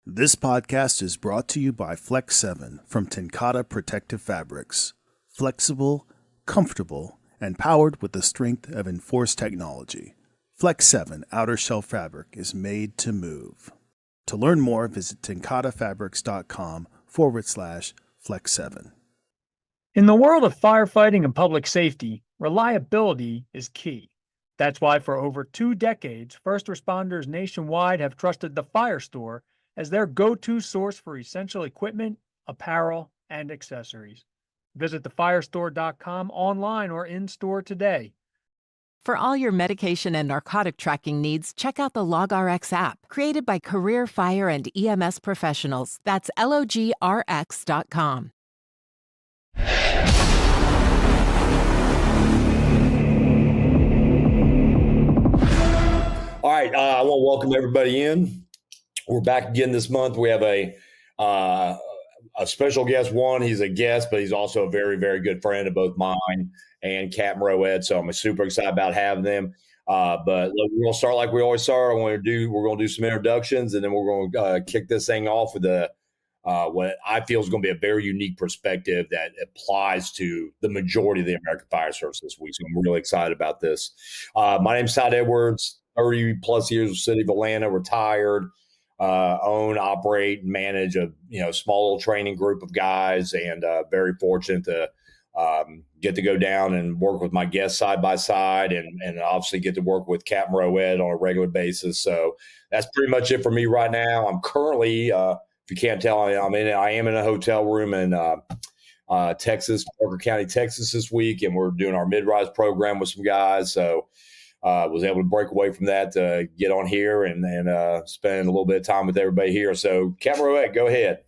This podcast is brought to you by Flex 7 from TenCate Protective Fabrics. Flexible, comfortable, and powered with the strength of enforced technology. Flex 7 outer shell fabric is made to move. To learn more, visit tencatefabrics.com/Flex 7. In the world of firefighting and public safety, reliability is key. That's why for over 2 decades, first responders nationwide have trusted TheFireStore as their go-to source for essential equipment, apparel, and accessories. Visit TheFireStore.com online or in-store today. For all your medication and narcotic tracking needs, check out the LogRX app, created by career fire and EMS professionals. That's LogRX.com. All right, I want to welcome everybody in. We're back again this month. We have a special guest. One, he's a guest, but he's also a very, very good friend of both mine and Captain Rowett. So I'm super excited about having them. But look, we're going to start like we always start. We're going to do some introductions, and then we're going to kick this thing off with what I feel is going to be a very unique perspective that applies to the majority of the American Fire Service this week. So I'm really excited about this. My name's Todd Edwards, 30 plus years with the city of Atlanta, retired. Own, operate, and manage a small little training group of guys, and very fortunate to get to go down and work with my guests side by side, and obviously get to work with Captain Rowett on a regular basis. So that's pretty much it for me right now. I'm currently, if you can't tell, I am in a hotel room in Texas, Parker County, Texas this week, and we're doing our mid-rise program with some guys. So was able to break away from that to get on here and spend a little bit of time with everybody here. So, Captain Rowett, go ahead.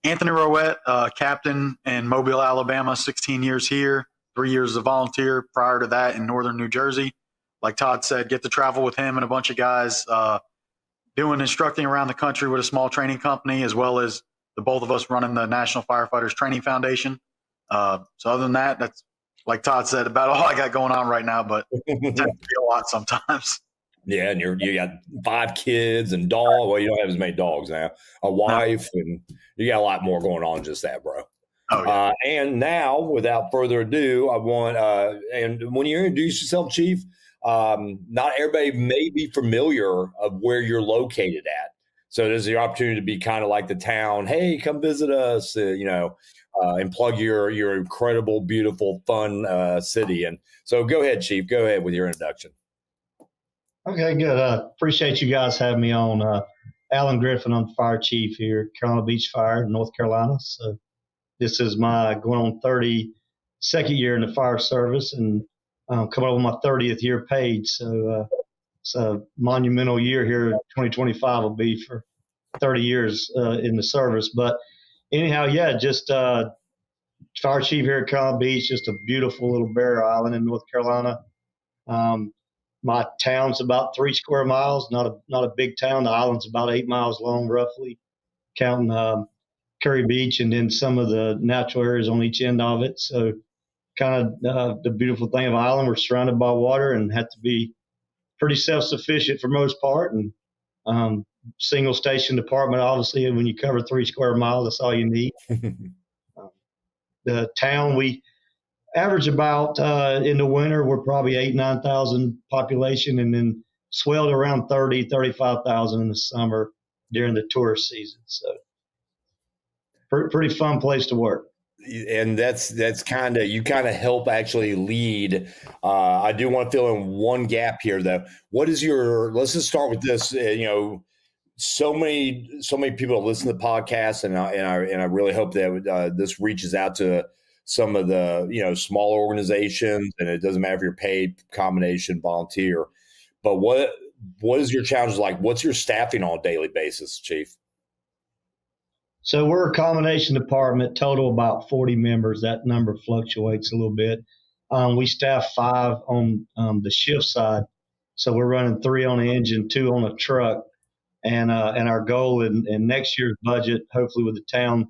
Anthony Rowett, captain in Mobile, Alabama, 16 years here, 3 years as a volunteer. Prior to that in northern New Jersey. Like Todd said, get to travel with him and a bunch of guys doing instructing around the country with a small training company, as well as the both of us running the National Firefighters Training Foundation. So other than that, that's, like Todd said, about all I got going on right now, but it tends to be a lot sometimes. Yeah, and you got 5 kids and dog. Well, you don't have as many dogs now. A wife, and you got a lot more going on than just that, bro. Oh, yeah. And now, without further ado, I want and when you introduce yourself, Chief, not everybody may be familiar of where you're located at. So there's the opportunity to be kind of like the town. Hey, come visit us. And plug your incredible, beautiful, fun city. And so go ahead, Chief. Go ahead with your introduction. Okay, good. Appreciate you guys having me on. Alan Griffin, I'm the fire chief here at Carolina Beach Fire, North Carolina. So this is my going on 32nd year in the fire service, and coming up on my 30th year paid. So it's a monumental year here. 2025 will be for 30 years in the service. But anyhow, yeah, just fire chief here at Carolina Beach, just a beautiful little barrier island in North Carolina. My town's about 3 square miles, not a big town. The island's about 8 miles long, roughly, counting Curry Beach and then some of the natural areas on each end of it. So kind of the beautiful thing of the island, we're surrounded by water and have to be pretty self-sufficient for most part. And single station department, obviously, when you cover 3 square miles, that's all you need. The town, we average about in the winter, we're probably 8,000-9,000 population, and then swelled around 35,000 in the summer during the tourist season. So pretty fun place to work. And that's kind of, you kind of help actually lead. I do want to fill in one gap here, though. Let's just start with this. So many people listen to the podcast, and I really hope that this reaches out to some of the smaller organizations, and it doesn't matter if you're paid, combination, volunteer. But what is your challenge like? What's your staffing on a daily basis, Chief? So we're a combination department, total about 40 members. That number fluctuates a little bit. We staff 5 on the shift side, so we're running 3 on the engine, 2 on a truck. And our goal in next year's budget, hopefully with the town,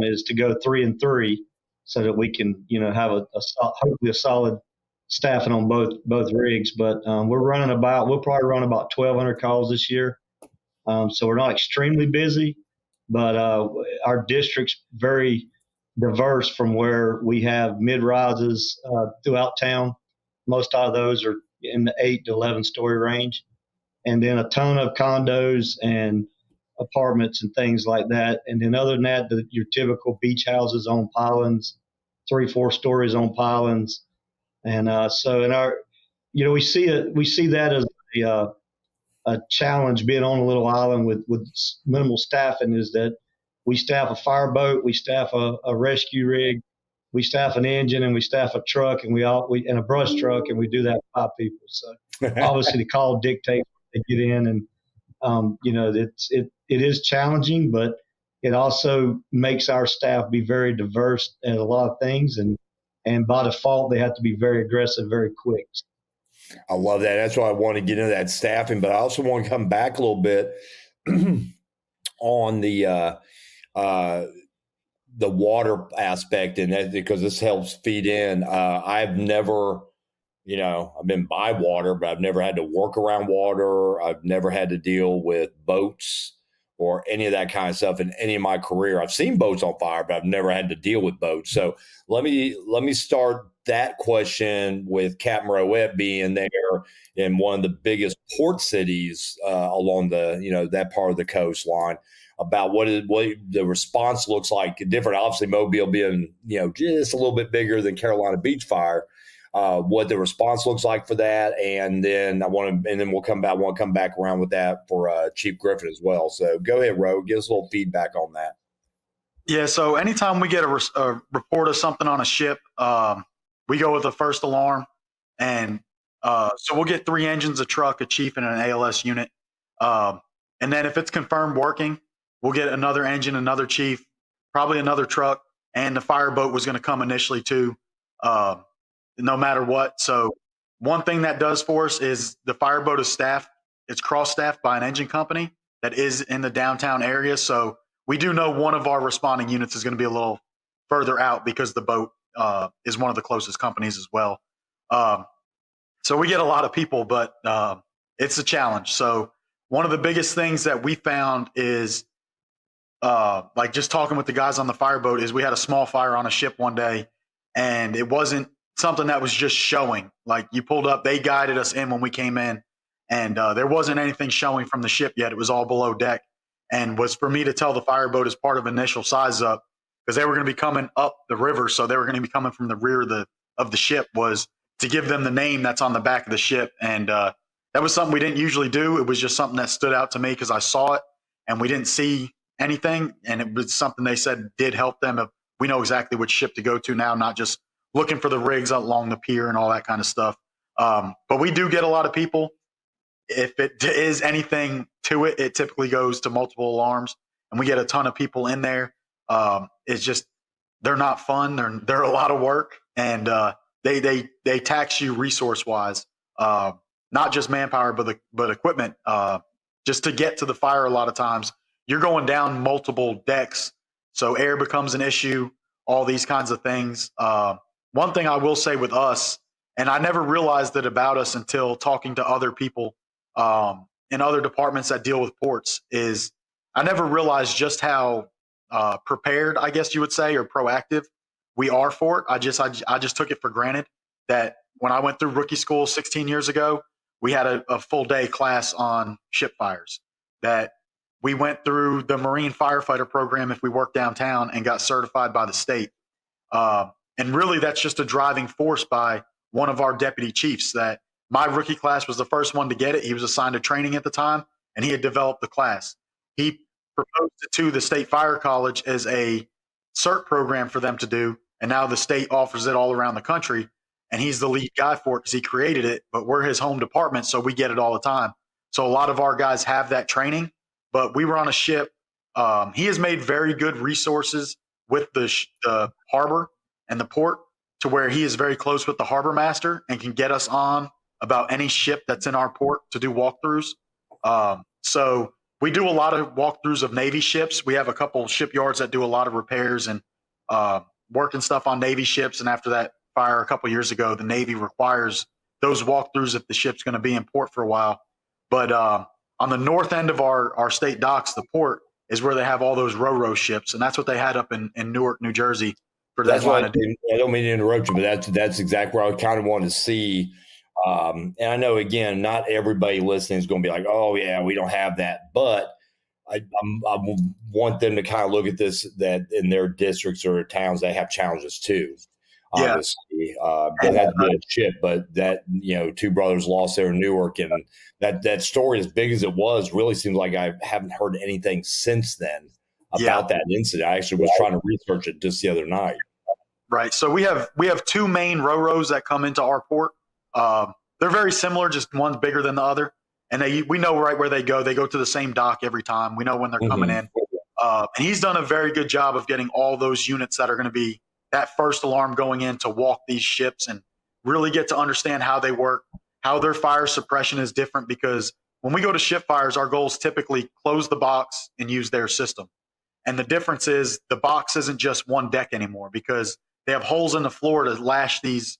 is to go 3 and 3, so that we can have hopefully a solid staffing on both rigs. But we'll probably run about 1,200 calls this year, So we're not extremely busy, but our district's very diverse from where we have mid-rises throughout town. Most of those are in the 8 to 11 story range, and then a ton of condos and apartments and things like that. And then other than that, your typical beach houses on pylons, 3-4 stories on pylons. And so in our, we see that as a challenge being on a little island with minimal staffing, is that we staff a fireboat, we staff a rescue rig, we staff an engine, and we staff a truck, and we and a brush truck, and we do that for 5 people. So obviously the call dictates when they get in, and it is challenging, but it also makes our staff be very diverse at a lot of things, and by default they have to be very aggressive very quick. I love that. That's why I want to get into that staffing, but I also want to come back a little bit on the water aspect, and that because this helps feed in. I've never, I've been by water, but I've never had to work around water. I've never had to deal with boats or any of that kind of stuff in any of my career. I've seen boats on fire, but I've never had to deal with boats. So let me start that question with Captain Rowett being there in one of the biggest port cities along the that part of the coastline, about what the response looks like. Different, obviously, Mobile being just a little bit bigger than Carolina Beach Fire. What the response looks like for that, and then we'll come back. Want to come back around with that for Chief Griffin as well. So go ahead, Ro, give us a little feedback on that. Yeah. So anytime we get a report of something on a ship, we go with the first alarm, and so we'll get 3 engines, a truck, a chief, and an ALS unit. And then if it's confirmed working, we'll get another engine, another chief, probably another truck, and the fireboat was going to come initially too, no matter what. So one thing that does for us is the fireboat is staffed. It's cross-staffed by an engine company that is in the downtown area. So we do know one of our responding units is going to be a little further out because the boat is one of the closest companies as well. So we get a lot of people, but it's a challenge. So one of the biggest things that we found is like just talking with the guys on the fireboat is we had a small fire on a ship one day, and it wasn't something that was just showing. Like you pulled up, they guided us in when we came in, and there wasn't anything showing from the ship yet. It was all below deck, and was for me to tell the fireboat as part of initial size up, because they were going to be coming up the river. So they were going to be coming from the rear of the ship, was to give them the name that's on the back of the ship. And that was something we didn't usually do. It was just something that stood out to me because I saw it and we didn't see anything. And it was something they said did help them. We know exactly which ship to go to now, not just looking for the rigs along the pier and all that kind of stuff. But we do get a lot of people. If it is anything to it, it typically goes to multiple alarms, and we get a ton of people in there. It's just, they're not fun. They're a lot of work, and they tax you resource wise, not just manpower, but equipment. Just to get to the fire, a lot of times you're going down multiple decks, so air becomes an issue. All these kinds of things. One thing I will say with us, and I never realized it about us until talking to other people in other departments that deal with ports, is I never realized just how prepared, I guess you would say, or proactive we are for it. I just took it for granted that when I went through rookie school 16 years ago, we had a full day class on ship fires, that we went through the Marine firefighter program if we worked downtown and got certified by the state. And really that's just a driving force by one of our deputy chiefs, that my rookie class was the first one to get it. He was assigned to training at the time, and he had developed the class. He proposed it to the State Fire College as a CERT program for them to do, and now the state offers it all around the country, and he's the lead guy for it because he created it, but we're his home department, so we get it all the time. So a lot of our guys have that training, but we were on a ship. He has made very good resources with the harbor and the port, to where he is very close with the harbor master and can get us on about any ship that's in our port to do walkthroughs. So we do a lot of walkthroughs of Navy ships. We have a couple shipyards that do a lot of repairs and work and stuff on Navy ships. And after that fire a couple years ago, the Navy requires those walkthroughs if the ship's going to be in port for a while. But on the north end of our state docks, the port, is where they have all those ro-ro ships, and that's what they had up in Newark, New Jersey for that That's what line of duty. I don't mean to interrupt you, but that's exactly where I kind of wanted to see. And I know, again, not everybody listening is going to be like, "Oh, yeah, we don't have that," but I want them to kind of look at this, that in their districts or towns they have challenges too. Yeah. Obviously, doesn't have to be a ship, but that, two brothers lost there in Newark, and that story, as big as it was, really seems like I haven't heard anything since then about that incident. I actually was trying to research it just the other night. Right. So we have two main ro-ros that come into our port. They're very similar, just one's bigger than the other. And we know right where they go. They go to the same dock every time. We know when they're coming in. And he's done a very good job of getting all those units that are going to be that first alarm going in to walk these ships and really get to understand how they work, how their fire suppression is different. Because when we go to ship fires, our goal is typically close the box and use their system. And the difference is the box isn't just one deck anymore, because they have holes in the floor to lash these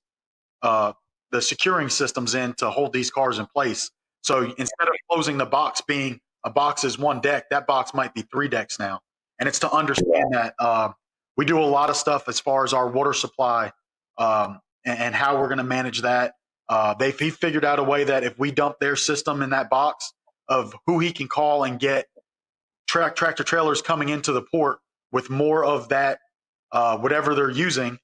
the securing systems in to hold these cars in place. So instead of closing the box being a box is one deck, that box might be 3 decks now. And it's to understand that we do a lot of stuff as far as our water supply and how we're going to manage that. He figured out a way that if we dump their system in that box, of who he can call and get tractor trailers coming into the port with more of that, whatever they're using,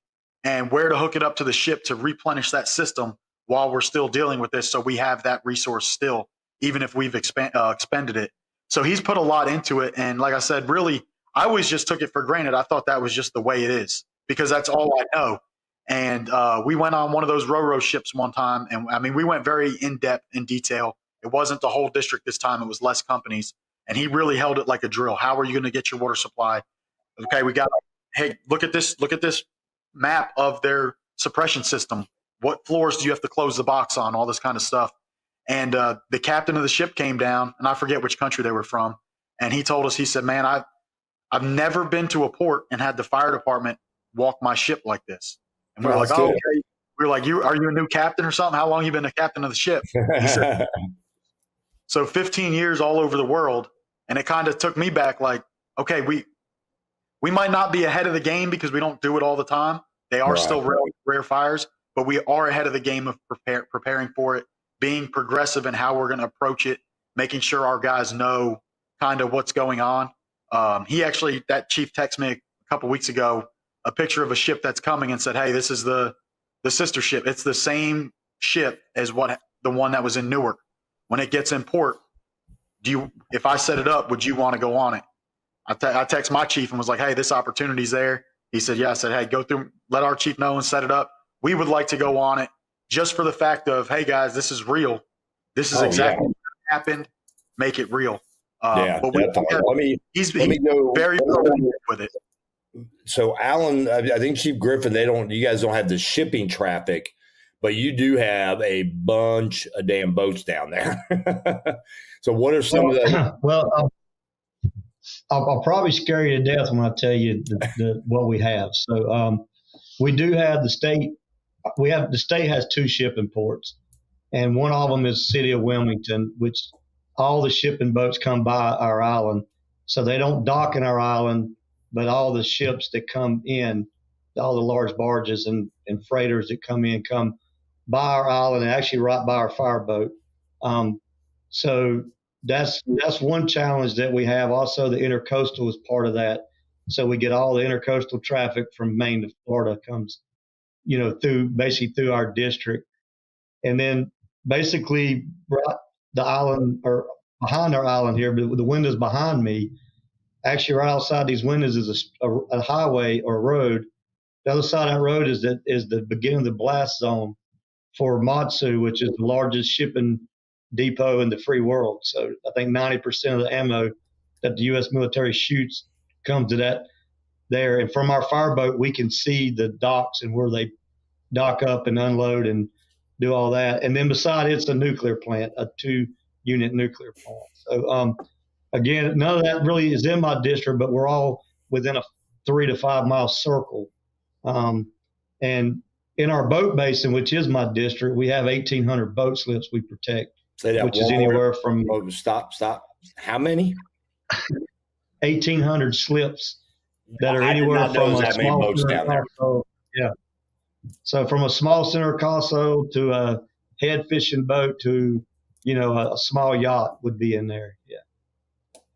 and where to hook it up to the ship to replenish that system while we're still dealing with this. So we have that resource still, even if we've expended it. So he's put a lot into it. And like I said, really, I always just took it for granted. I thought that was just the way it is, because that's all I know. And we went on one of those ro-ro ships one time. And I mean, we went very in-depth, in detail. It wasn't the whole district this time. It was less companies. And he really held it like a drill. How are you going to get your water supply? Okay, hey, look at this map of their suppression system. What floors do you have to close the box on? All this kind of stuff. And the captain of the ship came down, and I forget which country they were from. And he told us, he said, man, I've never been to a port and had the fire department walk my ship like this. And we were like, oh, okay. We were like, are you a new captain or something? How long you been a captain of the ship? He said, so 15 years all over the world. And it kind of took me back, like, okay, we might not be ahead of the game because we don't do it all the time. They are still rare fires, but we are ahead of the game of preparing for it, being progressive in how we're going to approach it, making sure our guys know kind of what's going on. That chief texted me a couple weeks ago a picture of a ship that's coming and said, hey, this is the sister ship. It's the same ship as the one that was in Newark. When it gets in port, if I set it up, would you want to go on it? I text my chief and was like, hey, this opportunity's there. He said, yeah. I said, hey, go through, let our chief know and set it up. We would like to go on it just for the fact of, hey, guys, this is real. This is exactly what happened. Make it real. But he's go very with it. So, Alan, I think Chief Griffin, you guys don't have the shipping traffic, but you do have a bunch of damn boats down there. So what are some of the... Well, I'll probably scare you to death when I tell you what we have. So we do have the state has 2 shipping ports, and one of them is the city of Wilmington, which all the shipping boats come by our island. So they don't dock in our island, but all the ships that come in, all the large barges and freighters that come by our island, and actually right by our fireboat. So that's one challenge that we have. Also, the intercoastal is part of that. So we get all the intercoastal traffic from Maine to Florida comes, through our district. And then basically the island, or behind our island here, but the windows behind me, actually right outside these windows is a highway or a road. The other side of that road is the beginning of the blast zone for Matsu, which is the largest shipping depot in the free world. So I think 90% of the ammo that the U.S. military shoots comes to that there. And from our fireboat, we can see the docks and where they dock up and unload and do all that. And then beside it's a nuclear plant, a 2-unit nuclear plant. So again, none of that really is in my district, but we're all within a 3 to 5 mile circle. And in our boat basin, which is my district, we have 1,800 boat slips we protect Say that which is one more. anywhere from Oh, stop. How many? 1,800 slips that are I did anywhere not know from there's a that many small boats center down there. console. Yeah. So from a small center console to a head fishing boat to, a small yacht would be in there. Yeah.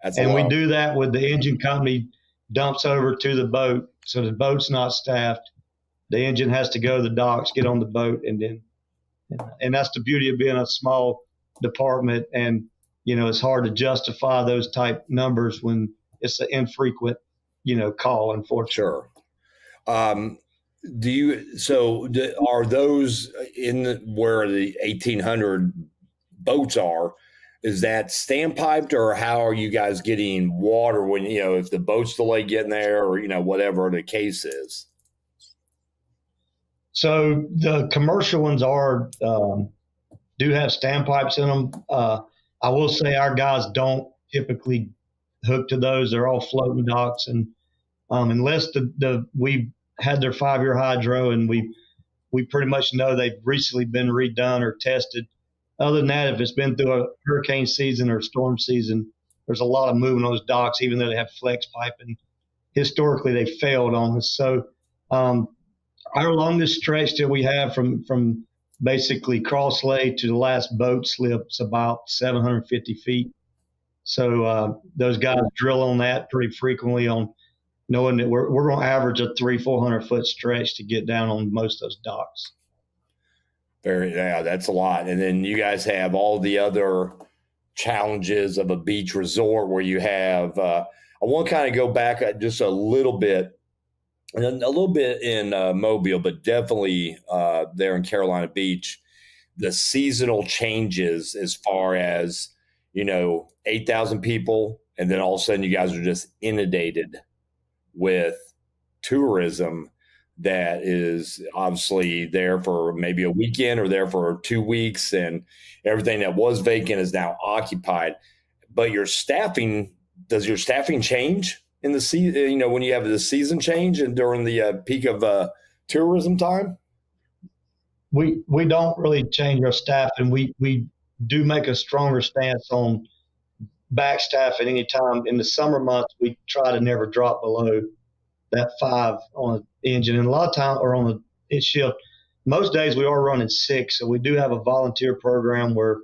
That's And a we lot. do that with the engine company dumps over to the boat. So the boat's not staffed. The engine has to go to the docks, get on the boat, and that's the beauty of being a small department. And, it's hard to justify those type numbers when it's an infrequent, call, unfortunately. Sure. Are those where the 1,800 boats are? Is that standpiped, or how are you guys getting water when, if the boat's delayed getting there, or, whatever the case is? So the commercial ones do have standpipes in them. I will say our guys don't typically hook to those. They're all floating docks, and unless we had their 5-year hydro and we pretty much know they've recently been redone or tested. Other than that, if it's been through a hurricane season or storm season, there's a lot of movement on those docks, even though they have flex pipe, and historically they failed on us. So our longest stretch that we have from basically cross lay to the last boat slip is about 750 feet. So those guys drill on that pretty frequently, on knowing that we're going to average a 300-400 foot stretch to get down on most of those docks. That's a lot. And then you guys have all the other challenges of a beach resort where you have, I want to kind of go back just a little bit, and a little bit in Mobile, but definitely there in Carolina Beach, the seasonal changes as far as, 8,000 people, and then all of a sudden you guys are just inundated with tourism that is obviously there for maybe a weekend or there for 2 weeks, and everything that was vacant is now occupied. But does your staffing change in the season, when you have the season change and during the peak of tourism time? We don't really change our staff, and we do make a stronger stance on back staff at any time. In the summer months, we try to never drop below that 5 on the engine, and a lot of time, or on the shift. Most days we are running 6, so we do have a volunteer program where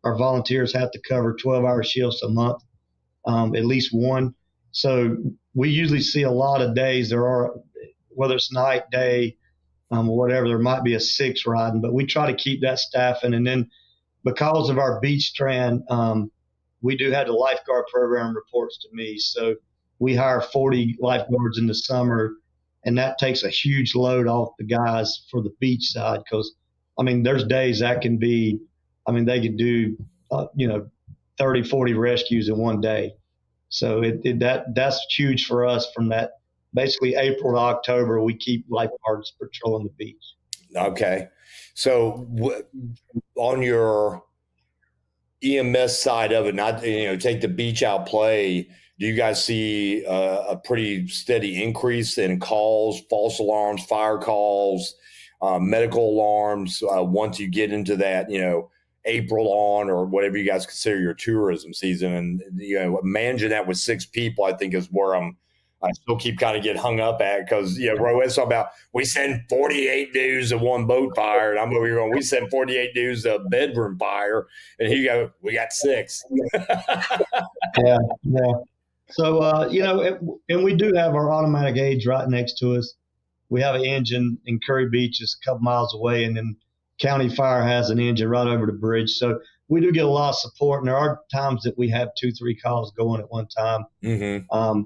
our volunteers have to cover 12-hour shifts a month, at least one. So we usually see a lot of days there are, whether it's night, day, or whatever, there might be a 6 riding, but we try to keep that staffing. And then because of our beach strand, we do have the lifeguard program reports to me. So we hire 40 lifeguards in the summer, and that takes a huge load off the guys for the beach side. Because, there's days that can be, they could do, 30, 40 rescues in one day. So that's huge for us. From that, basically April to October, we keep lifeguards patrolling the beach. Okay. So on your EMS side of it, not, take the beach out play, do you guys see a pretty steady increase in calls, false alarms, fire calls, medical alarms once you get into that, April on, or whatever you guys consider your tourism season? And, managing that with 6 people, I think, is where I still keep kind of get hung up at, because, Rowett's talking about, we send 48 dudes to one boat fire, and I'm over here going, we send 48 dudes to a bedroom fire, and here you go, we got 6. Yeah. So, and we do have our automatic gauge right next to us. We have an engine in Curry Beach, just a couple miles away, and then County Fire has an engine right over the bridge. So we do get a lot of support, and there are times that we have 2-3 calls going at one time. Mm-hmm.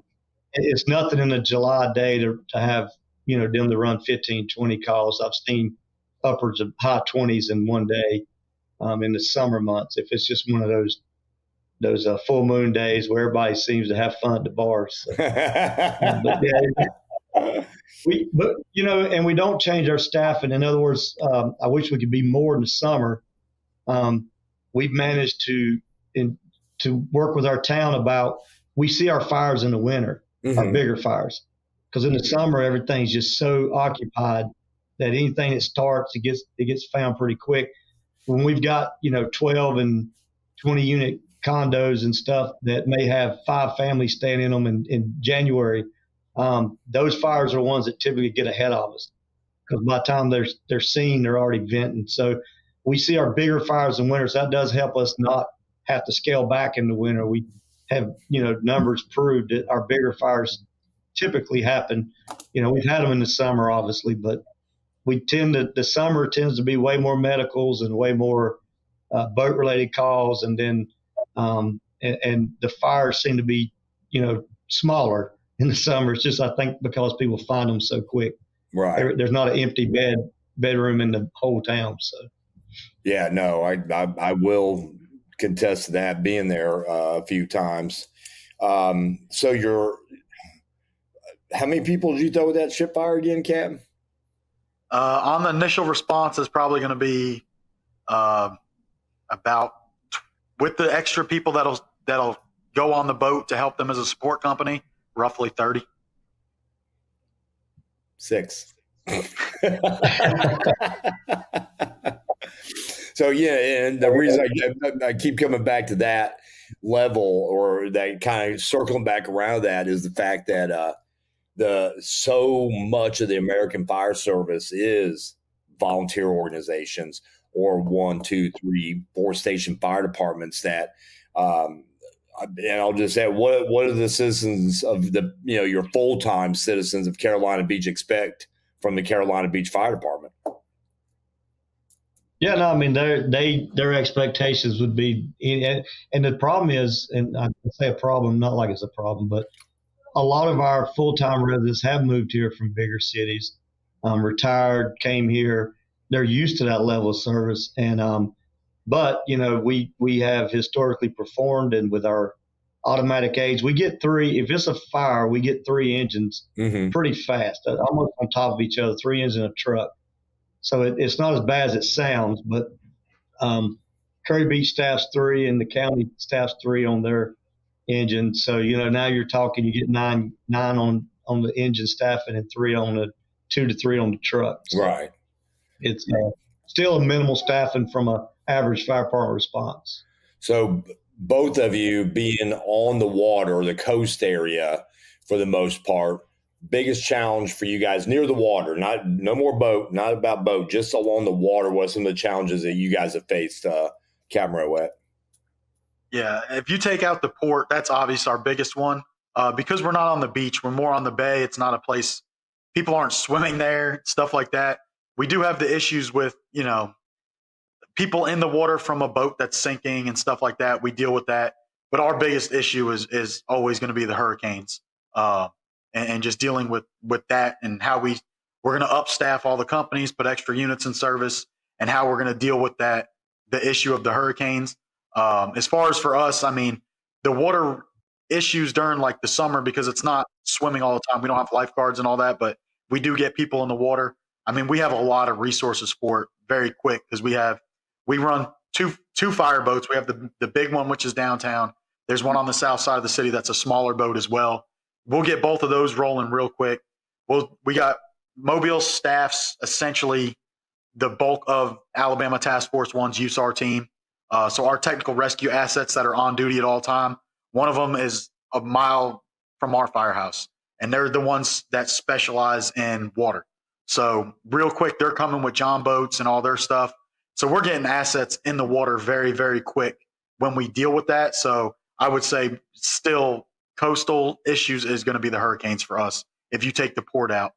It's nothing in a July day to have, them to run 15, 20 calls. I've seen upwards of high 20s in one day in the summer months, if it's just one of those full moon days where everybody seems to have fun at the bars. So, and we don't change our staffing. In other words, I wish we could be more in the summer. We've managed to work with our town about, we see our fires in the winter, mm-hmm. our bigger fires, because in the summer everything's just so occupied that anything that starts, it gets found pretty quick. When we've got 12 and 20 unit condos and stuff that may have 5 families staying in them in January, those fires are ones that typically get ahead of us, because by the time they're seen, they're already venting. So we see our bigger fires in winter. So that does help us not have to scale back in the winter. We have, numbers prove that our bigger fires typically happen. We've had them in the summer, obviously, but the summer tends to be way more medicals and way more boat related calls. And then, and the fires seem to be, smaller in the summer. It's just, I think, because people find them so quick. Right. There's not an empty bedroom in the whole town. So. Yeah, no, I will contest to that, being there a few times. So how many people did you throw with that ship fire again, Cap? On the initial response is probably going to be about, with the extra people that'll go on the boat to help them as a support company, roughly 30. 6. So yeah, and the reason I keep coming back to that level, or that kind of circling back around that, is the fact that so much of the American Fire Service is volunteer organizations, or 1, 2, 3, 4 station fire departments that. And I'll just say, what do the citizens of your full-time citizens of Carolina Beach expect from the Carolina Beach Fire Department? Yeah, no, I mean, their expectations would be, and the problem is, and I say a problem, not like it's a problem, but a lot of our full-time residents have moved here from bigger cities, retired, came here. They're used to that level of service. And, but, we have historically performed, and with our automatic aids, we get 3, if it's a fire, we get 3 engines pretty fast, almost on top of each other, 3 engines in a truck. So it's not as bad as it sounds, but Curry Beach staff's 3 and the county staff's 3 on their engine. So, now you're talking, you get 9 on the engine staffing and 3 on the 2 to 3 on the truck. So right. It's still a minimal staffing from an average fire department response. So both of you being on the water, the coast area for the most part, biggest challenge for you guys near the water, no more boat, not about boat, just along the water, what some of the challenges that you guys have faced, Captain Rowett? Yeah, if you take out the port, that's obviously our biggest one. Because we're not on the beach, we're more on the bay. It's not a place, people aren't swimming there, stuff like that. We do have the issues with, people in the water from a boat that's sinking and stuff like that. We deal with that. But our biggest issue is always going to be the hurricanes. And just dealing with that, and how we're going to upstaff all the companies, put extra units in service, and how we're going to deal with that, the issue of the hurricanes. As far as for us, I mean, the water issues during like the summer, because it's not swimming all the time. We don't have lifeguards and all that, but we do get people in the water. I mean, we have a lot of resources for it very quick, because we run two fire boats. We have the big one, which is downtown. There's one on the south side of the city that's a smaller boat as well. We'll get both of those rolling real quick. We got Mobile staffs, essentially the bulk of Alabama Task Force 1's USAR team. So our technical rescue assets that are on duty at all time, one of them is a mile from our firehouse, and they're the ones that specialize in water. So real quick, they're coming with John boats and all their stuff. So we're getting assets in the water very, very quick when we deal with that. So I would say still coastal issues is going to be the hurricanes for us if you take the port out,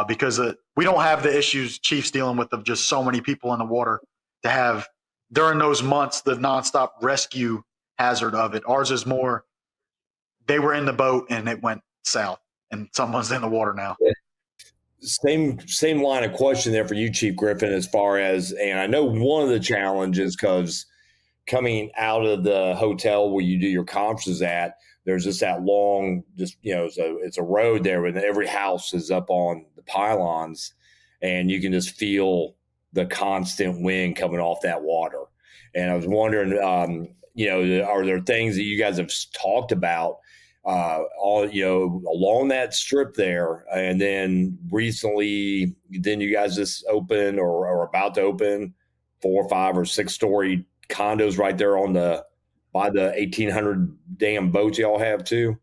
because we don't have the issues Chiefs dealing with of just so many people in the water to have during those months the nonstop rescue hazard of it. Ours is more, they were in the boat and it went south and someone's in the water now. Same line of question there for you, Chief Griffin, as far as, and I know one of the challenges, because coming out of the hotel where you do your conferences at, there's just that long, it's a road there, and every house is up on the pylons, and you can just feel the constant wind coming off that water. And I was wondering, are there things that you guys have talked about along that strip there? And then recently, you guys just open or are about to open 4, 5, or 6 story condos right there on the by the 1,800 damn boats y'all have too.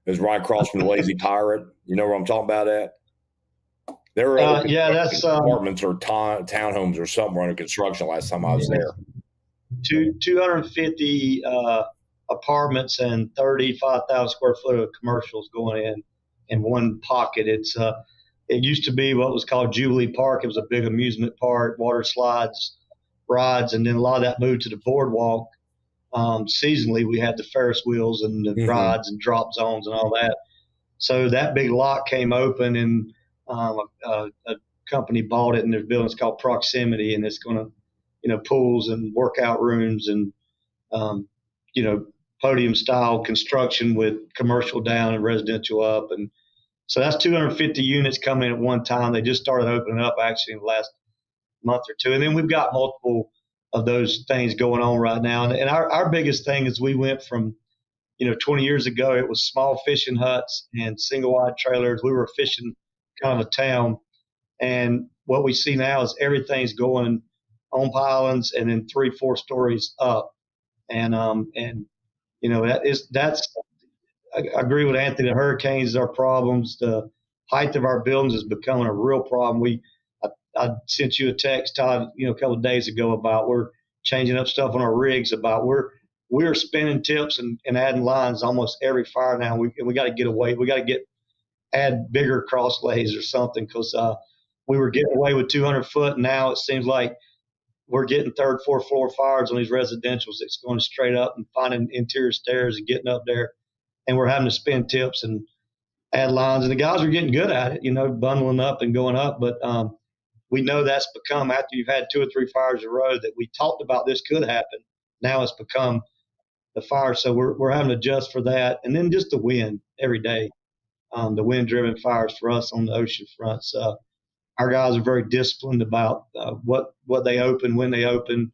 It's right across from the Lazy Pirate. You know where I'm talking about at? There were that's apartments or townhomes or something under construction last time I was there. 250 apartments and 35,000 square foot of commercials going in one pocket. It used to be what was called Jubilee Park. It was a big amusement park, water slides, rides, and then a lot of that moved to the boardwalk. Seasonally, we had the Ferris wheels and the rides and drop zones and all that. So that big lot came open, and a company bought it, and there's buildings called Proximity, and it's going to, pools and workout rooms and, podium style construction with commercial down and residential up. And so that's 250 units coming in at one time. They just started opening up actually in the last month or two. And then we've got multiple of those things going on right now. And our biggest thing is we went from, 20 years ago, it was small fishing huts and single wide trailers. We were fishing kind of a town. And what we see now is everything's going on pylons and then 3-4 stories up. And I agree with Anthony. The hurricanes are problems. The height of our buildings is becoming a real problem. I sent you a text, Todd, a couple of days ago about we're changing up stuff on our rigs about we're spinning tips and adding lines almost every fire now. We got to get away. We got to add bigger cross lays or something because we were getting away with 200 foot. And now it seems like we're getting third, fourth floor fires on these residentials. It's going straight up and finding interior stairs and getting up there. And we're having to spin tips and add lines. And the guys are getting good at it, bundling up and going up. But we know that's become, after you've had 2 or 3 fires in a row, that we talked about this could happen. Now it's become the fire. So we're having to adjust for that. And then just the wind every day, the wind-driven fires for us on the ocean front. So our guys are very disciplined about what they open, when they open.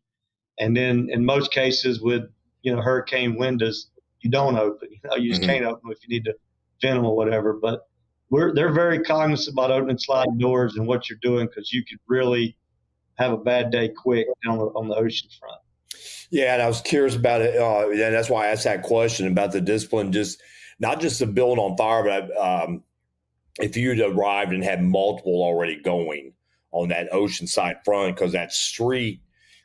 And then in most cases with, hurricane windows, you don't open. You just can't open if you need to vent them or whatever. But they're very cognizant about opening sliding doors and what you're doing because you could really have a bad day quick on the ocean front. Yeah, and I was curious about it. And that's why I asked that question about the discipline, just not just the build on fire, but if you'd arrived and had multiple already going on that oceanside front, because that street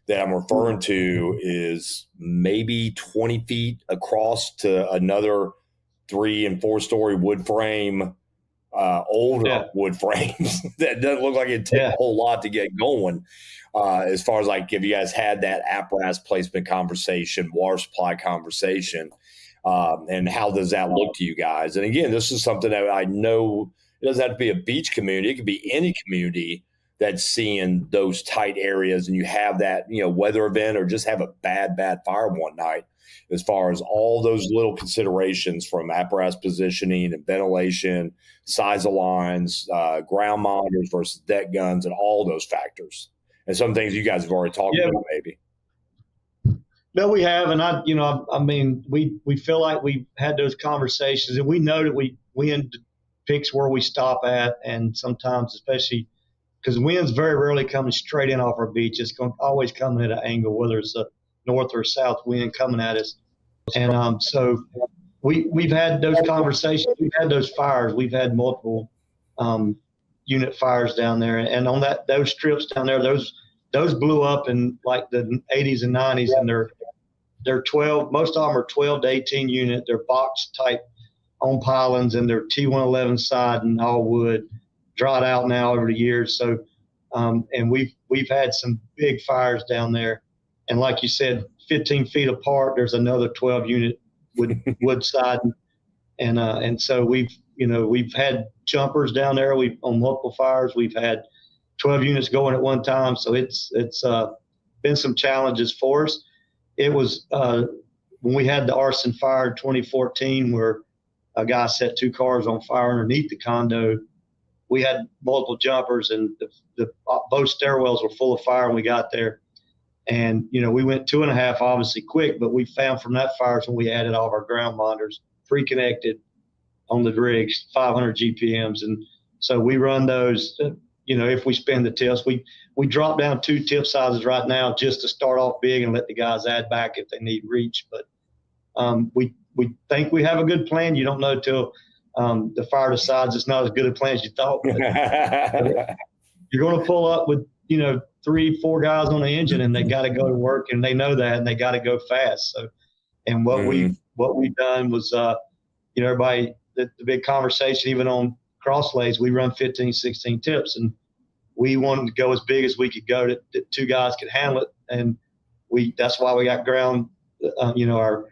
that I'm referring to is maybe 20 feet across to another 3- and 4-story wood frame, older wood frames that doesn't look like it takes a whole lot to get going. As far as like if you guys had that apparatus placement conversation, water supply conversation, and how does that look to you guys? And again, this is something that I know it doesn't have to be a beach community. It could be any community that's seeing those tight areas and you have that, weather event or just have a bad fire one night. As far as all those little considerations from apparatus positioning and ventilation, size of lines, ground monitors versus deck guns, and all those factors. And some things you guys have already talked about, maybe. No, we have, and we feel like we've had those conversations, and we know that wind picks where we stop at, and sometimes, especially because wind's very rarely coming straight in off our beach, it's always coming at an angle, whether it's a north or south wind coming at us, and so we've had those conversations, we've had those fires, we've had multiple unit fires down there, and on those strips down there, those blew up in like the 80s and 90s, and they're 12. Most of them are 12 to 18 unit. They're box type on pylons, and they're T111 side and all wood, dried out now over the years. So, and we've had some big fires down there, and like you said, 15 feet apart, there's another 12 unit wood side, and so we've had jumpers down there. On multiple fires, we've had 12 units going at one time. So it's been some challenges for us. It was when we had the arson fire in 2014 where a guy set 2 cars on fire underneath the condo. We had multiple jumpers, and both stairwells were full of fire when we got there. And, we went 2.5, obviously quick, but we found from that fire when we added all of our ground monitors pre-connected on the rigs, 500 GPMs. And so we run those, if we spin the tips, we drop down 2 tip sizes right now just to start off big and let the guys add back if they need reach. But We think we have a good plan. You don't know till the fire decides it's not as good a plan as you thought. But you're going to pull up with 3-4 guys on the engine, and they got to go to work, and they know that, and they got to go fast. So, and what we've done was, everybody, the big conversation, even on cross lays, we run 15, 16 tips, and we wanted to go as big as we could go that 2 guys could handle it. And that's why we got ground, our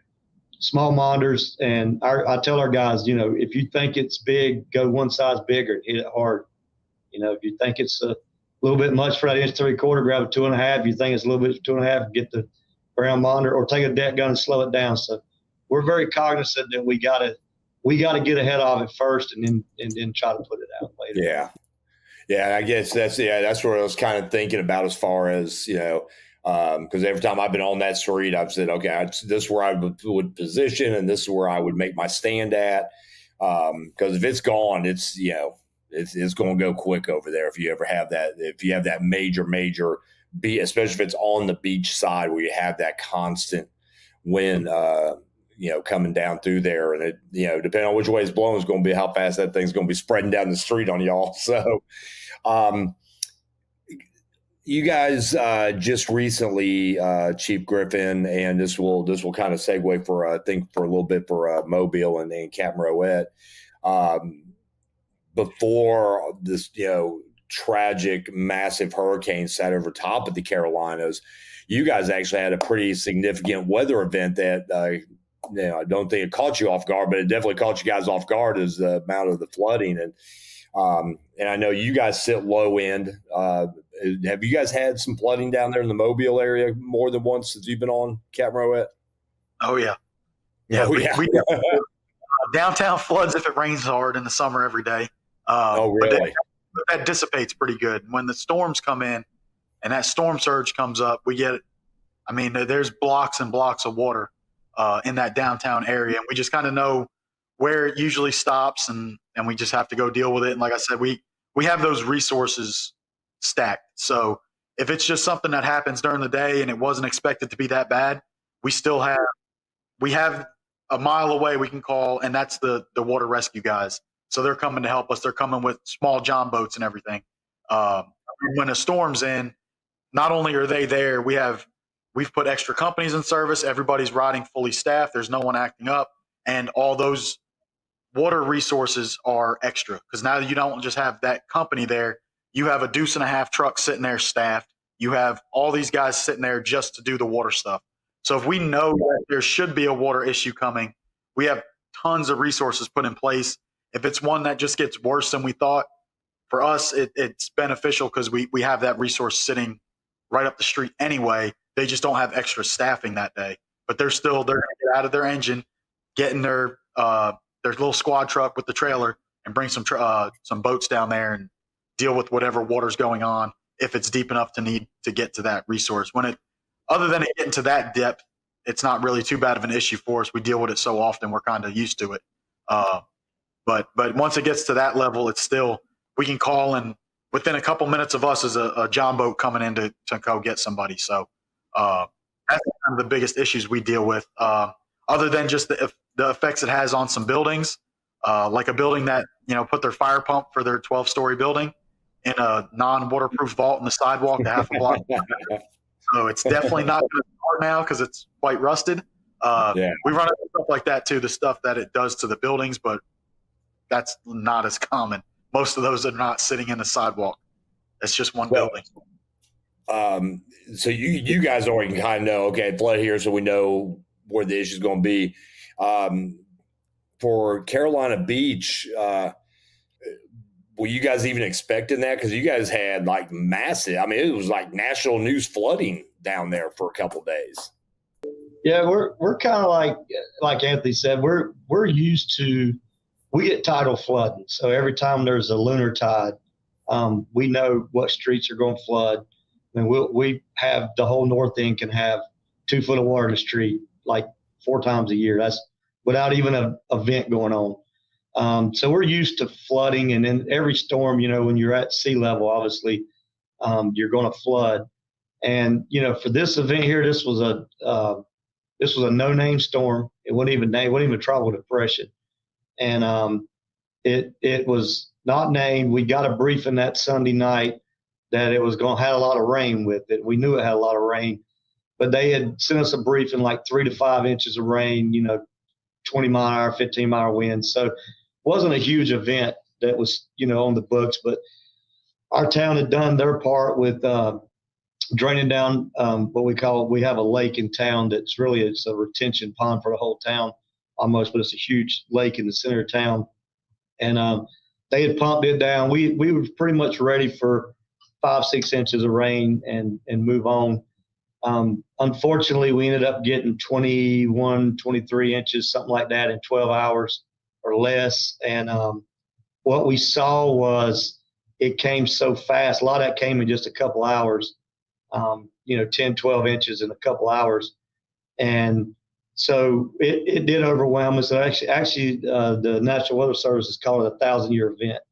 small monitors. And I tell our guys, if you think it's big, go one size bigger, hit it hard. If you think it's a little bit much for that 1 3/4, grab a 2.5. If you think it's a little bit 2.5, get the ground monitor, or take a deck gun and slow it down. So we're very cognizant that we gotta get ahead of it first, and then try to put it out later. Yeah. I guess that's what I was kind of thinking about, as far as, because every time I've been on that street, I've said, okay, this is where I would position, and this is where I would make my stand at. Because if it's gone, it's going to go quick over there. If you ever have that major beat, especially if it's on the beach side where you have that constant wind, coming down through there, and it, depending on which way it's blowing, is going to be how fast that thing's going to be spreading down the street on y'all. So, you guys just recently, Chief Griffin, and this will kind of segue for a little bit for Mobile and Captain Rowett. Before this, tragic, massive hurricane sat over top of the Carolinas, you guys actually had a pretty significant weather event that, I don't think it caught you off guard, but it definitely caught you guys off guard, as the amount of the flooding. And I know you guys sit low end. Have you guys had some flooding down there in the Mobile area more than once since you've been on, Captain Rowett? Oh, yeah. We downtown floods if it rains hard in the summer every day. Really? But that dissipates pretty good. When the storms come in and that storm surge comes up, there's blocks and blocks of water in that downtown area. And we just kind of know where it usually stops, and we just have to go deal with it. And like I said, we have those resources stacked. So if it's just something that happens during the day and it wasn't expected to be that bad, we have a mile away we can call, and that's the water rescue guys. So they're coming to help us. They're coming with small john boats and everything. When a storm's in, not only are they there, we've put extra companies in service. Everybody's riding fully staffed. There's no one acting up, and all those water resources are extra, because now you don't just have that company there. You have a 2.5 truck sitting there staffed. You have all these guys sitting there just to do the water stuff. So if we know that there should be a water issue coming, we have tons of resources put in place. If it's one that just gets worse than we thought, for us, it's beneficial, because we have that resource sitting right up the street anyway. They just don't have extra staffing that day, but they're going to get out of their engine, get in their little squad truck with the trailer, and bring some boats down there and deal with whatever water's going on, if it's deep enough to need to get to that resource. Other than it getting to that depth, it's not really too bad of an issue for us. We deal with it so often, we're kind of used to it. But once it gets to that level, it's still, we can call, and within a couple minutes of us is a john boat coming in to go get somebody. So that's kind of the biggest issues we deal with, other than just the effects it has on some buildings, like a building that put their fire pump for their 12-story building in a non-waterproof vault in the sidewalk a half a block. So it's definitely not going to start now, because it's quite rusted. We run into stuff like that too, the stuff that it does to the buildings, but that's not as common. Most of those are not sitting in the sidewalk. It's just one building. So you guys already kind of know, okay, flood here, so we know where the issue is going to be. For Carolina Beach, were you guys even expecting that? Because you guys had like massive, it was like national news flooding down there for a couple of days. Yeah, we're kind of like Anthony said, we're used to, we get tidal flooding. So every time there's a lunar tide, we know what streets are going to flood. We have the whole north end can have 2 foot of water in the street like 4 times a year. That's without even an event going on. So we're used to flooding, and in every storm, when you're at sea level, obviously, you're going to flood. And, for this event here, this was this was a no-name storm. It wasn't even named, wasn't even a tropical depression. And it was not named. We got a briefing that Sunday night that it was going to have a lot of rain with it. We knew it had a lot of rain, but they had sent us a briefing like 3 to 5 inches of rain, 20 mile an hour, 15 mile winds. So it wasn't a huge event that was, on the books, but our town had done their part with draining down we have a lake in town that's really, it's a retention pond for the whole town almost, but it's a huge lake in the center of town. And they had pumped it down. We were pretty much ready for 5-6 inches of rain and move on. Unfortunately, we ended up getting 21, 23 inches, something like that, in 12 hours or less. And what we saw was it came so fast. A lot of that came in just a couple hours, 10, 12 inches in a couple hours. And so it did overwhelm us. Actually, the National Weather Service has called it a 1,000-year event.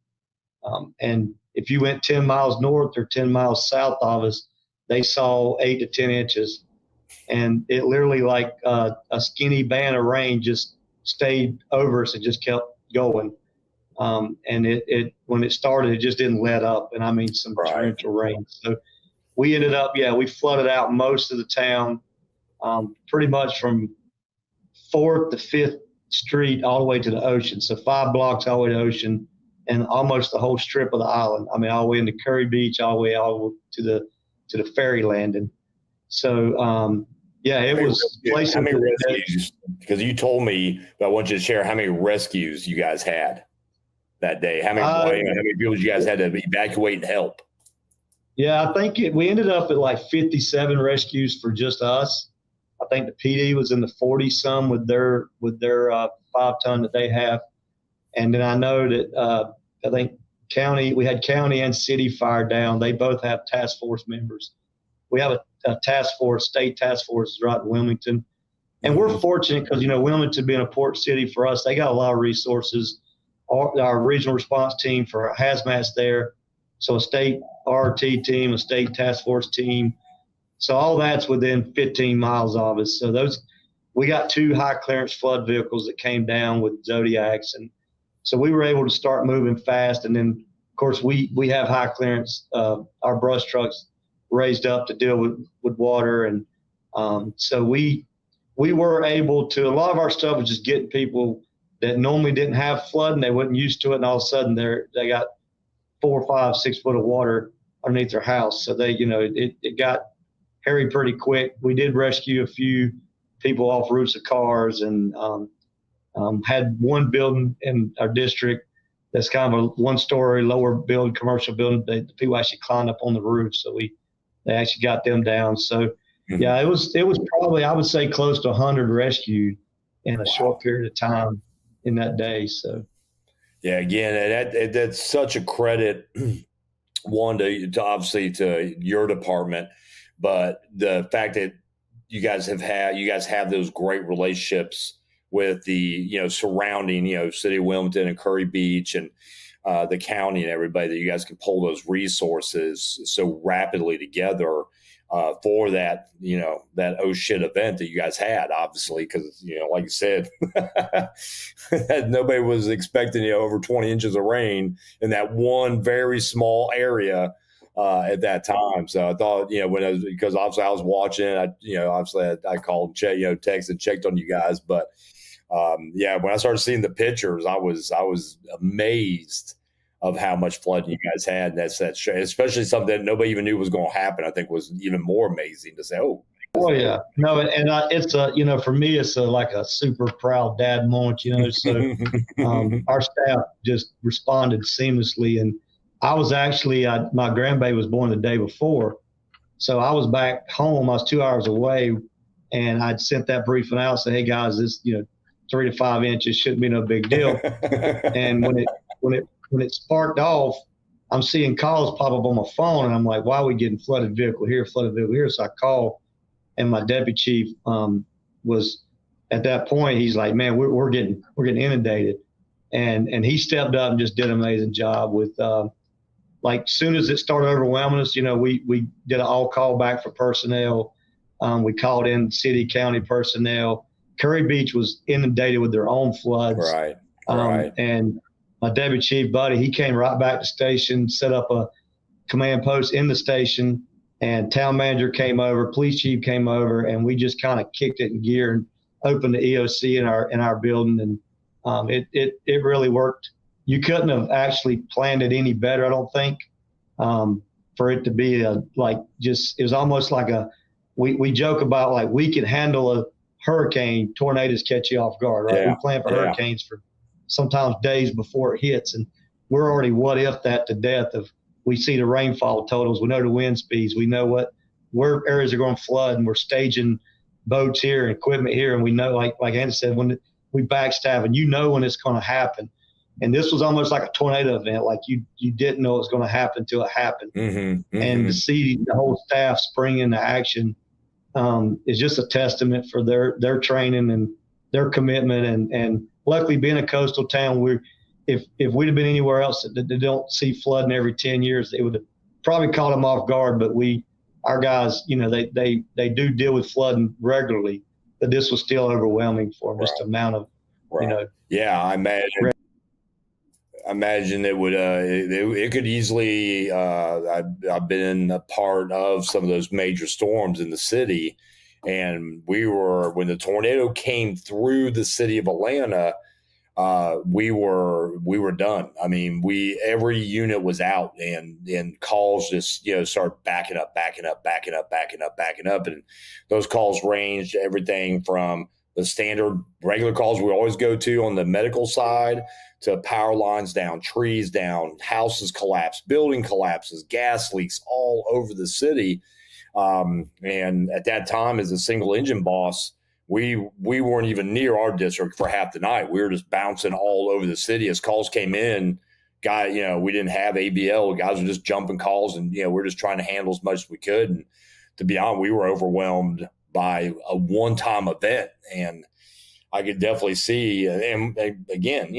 And if you went 10 miles north or 10 miles south of us, they saw 8 to 10 inches. And it literally, like a skinny band of rain, just stayed over us and just kept going. And it when it started, it just didn't let up. And I mean, some torrential rain. So we ended up, we flooded out most of the town, pretty much from 4th to 5th Street all the way to the ocean. So 5 blocks all the way to the ocean, and almost the whole strip of the island. I mean, all the way into Curry Beach, all the way to the ferry landing. So, it was places. How many rescues? Because you told me, but I want you to share how many rescues you guys had that day. How many people you guys had to evacuate and help? Yeah, I think we ended up at like 57 rescues for just us. I think the PD was in the 40-some with their 5-ton that they have. And then I know that I think we had county and city fire down. They both have task force members. We have a task force, state task force right in Wilmington. And we're fortunate because, Wilmington being a port city for us, they got a lot of resources. Our regional response team for hazmat's there. So a state RT team, a state task force team. So all that's within 15 miles of us. So we got 2 high clearance flood vehicles that came down with Zodiacs. And so we were able to start moving fast. And then, of course, we have high clearance, our brush trucks raised up to deal with water. And so we were able to, a lot of our stuff was just getting people that normally didn't have flooding. They wasn't used to it. And all of a sudden they got 4, 5, 6 foot of water underneath their house. So they, it got hairy pretty quick. We did rescue a few people off roofs of cars, and had one building in our district that's kind of a 1-story lower build, commercial building. The people actually climbed up on the roof. So they actually got them down. So it was probably, I would say, close to 100 rescued in a short period of time in that day. So. Yeah, again, that's such a credit, one, to obviously to your department, but the fact that you guys have those great relationships with the, surrounding, city of Wilmington and Curry Beach and the county and everybody, that you guys can pull those resources so rapidly together for that, that oh shit event that you guys had, obviously, because, like you said, nobody was expecting, over 20 inches of rain in that one very small area at that time. So I thought, because obviously I was watching, I called, texted and checked on you guys, but when I started seeing the pictures, I was amazed of how much flooding you guys had. And that's especially something that nobody even knew was going to happen. I think was even more amazing to say, oh yeah, no, and it's for me, it's like a super proud dad moment, so our staff just responded seamlessly. And I was actually, my grandbaby was born the day before. So I was back home. I was 2 hours away, and I'd sent that briefing out, say, hey guys, this, 3 to 5 inches shouldn't be no big deal. And when it sparked off, I'm seeing calls pop up on my phone, and I'm like, why are we getting flooded vehicle here? So I call, and my deputy chief was at that point, he's like, man, we're getting inundated. And he stepped up and just did an amazing job with, like, soon as it started overwhelming us, we did an all call back for personnel. We called in city, county personnel. Curry Beach was inundated with their own floods. Right. Right. And my deputy chief buddy, he came right back to station, set up a command post in the station, and town manager came over, police chief came over, and we just kind of kicked it in gear and opened the EOC in our building. And it really worked. You couldn't have actually planned it any better, I don't think, for it to be it was almost like we joke about like we could handle a hurricane, tornadoes catch you off guard, right? Yeah. We plan for hurricanes for sometimes days before it hits, and we're already what if that to death. Of we see the rainfall totals, we know the wind speeds, we know where areas are going to flood, and we're staging boats here and equipment here, and we know like Andy said, when we backstaff, and you know when it's going to happen. And this was almost like a tornado event, like you didn't know it was going to happen until it happened. And to see the whole staff spring into action is just a testament for their training and their commitment. And luckily, being a coastal town, if we'd have been anywhere else that they don't see flooding every 10 years, it would have probably caught them off guard. But our guys, they do deal with flooding regularly, but this was still overwhelming for them, just the amount of, Yeah, I imagine it would. It could easily. I've been a part of some of those major storms in the city, and when the tornado came through the city of Atlanta, we were done. I mean, every unit was out, and calls just start backing up, and those calls ranged everything from the standard regular calls we always go to on the medical side to power lines down, trees down, houses collapse, building collapses, gas leaks all over the city. And at that time, as a single engine boss, we weren't even near our district for half the night. We were just bouncing all over the city as calls came in. We didn't have ABL. Guys were just jumping calls, and we're just trying to handle as much as we could. And to be honest, we were overwhelmed by a one-time event, and I could definitely see. And again,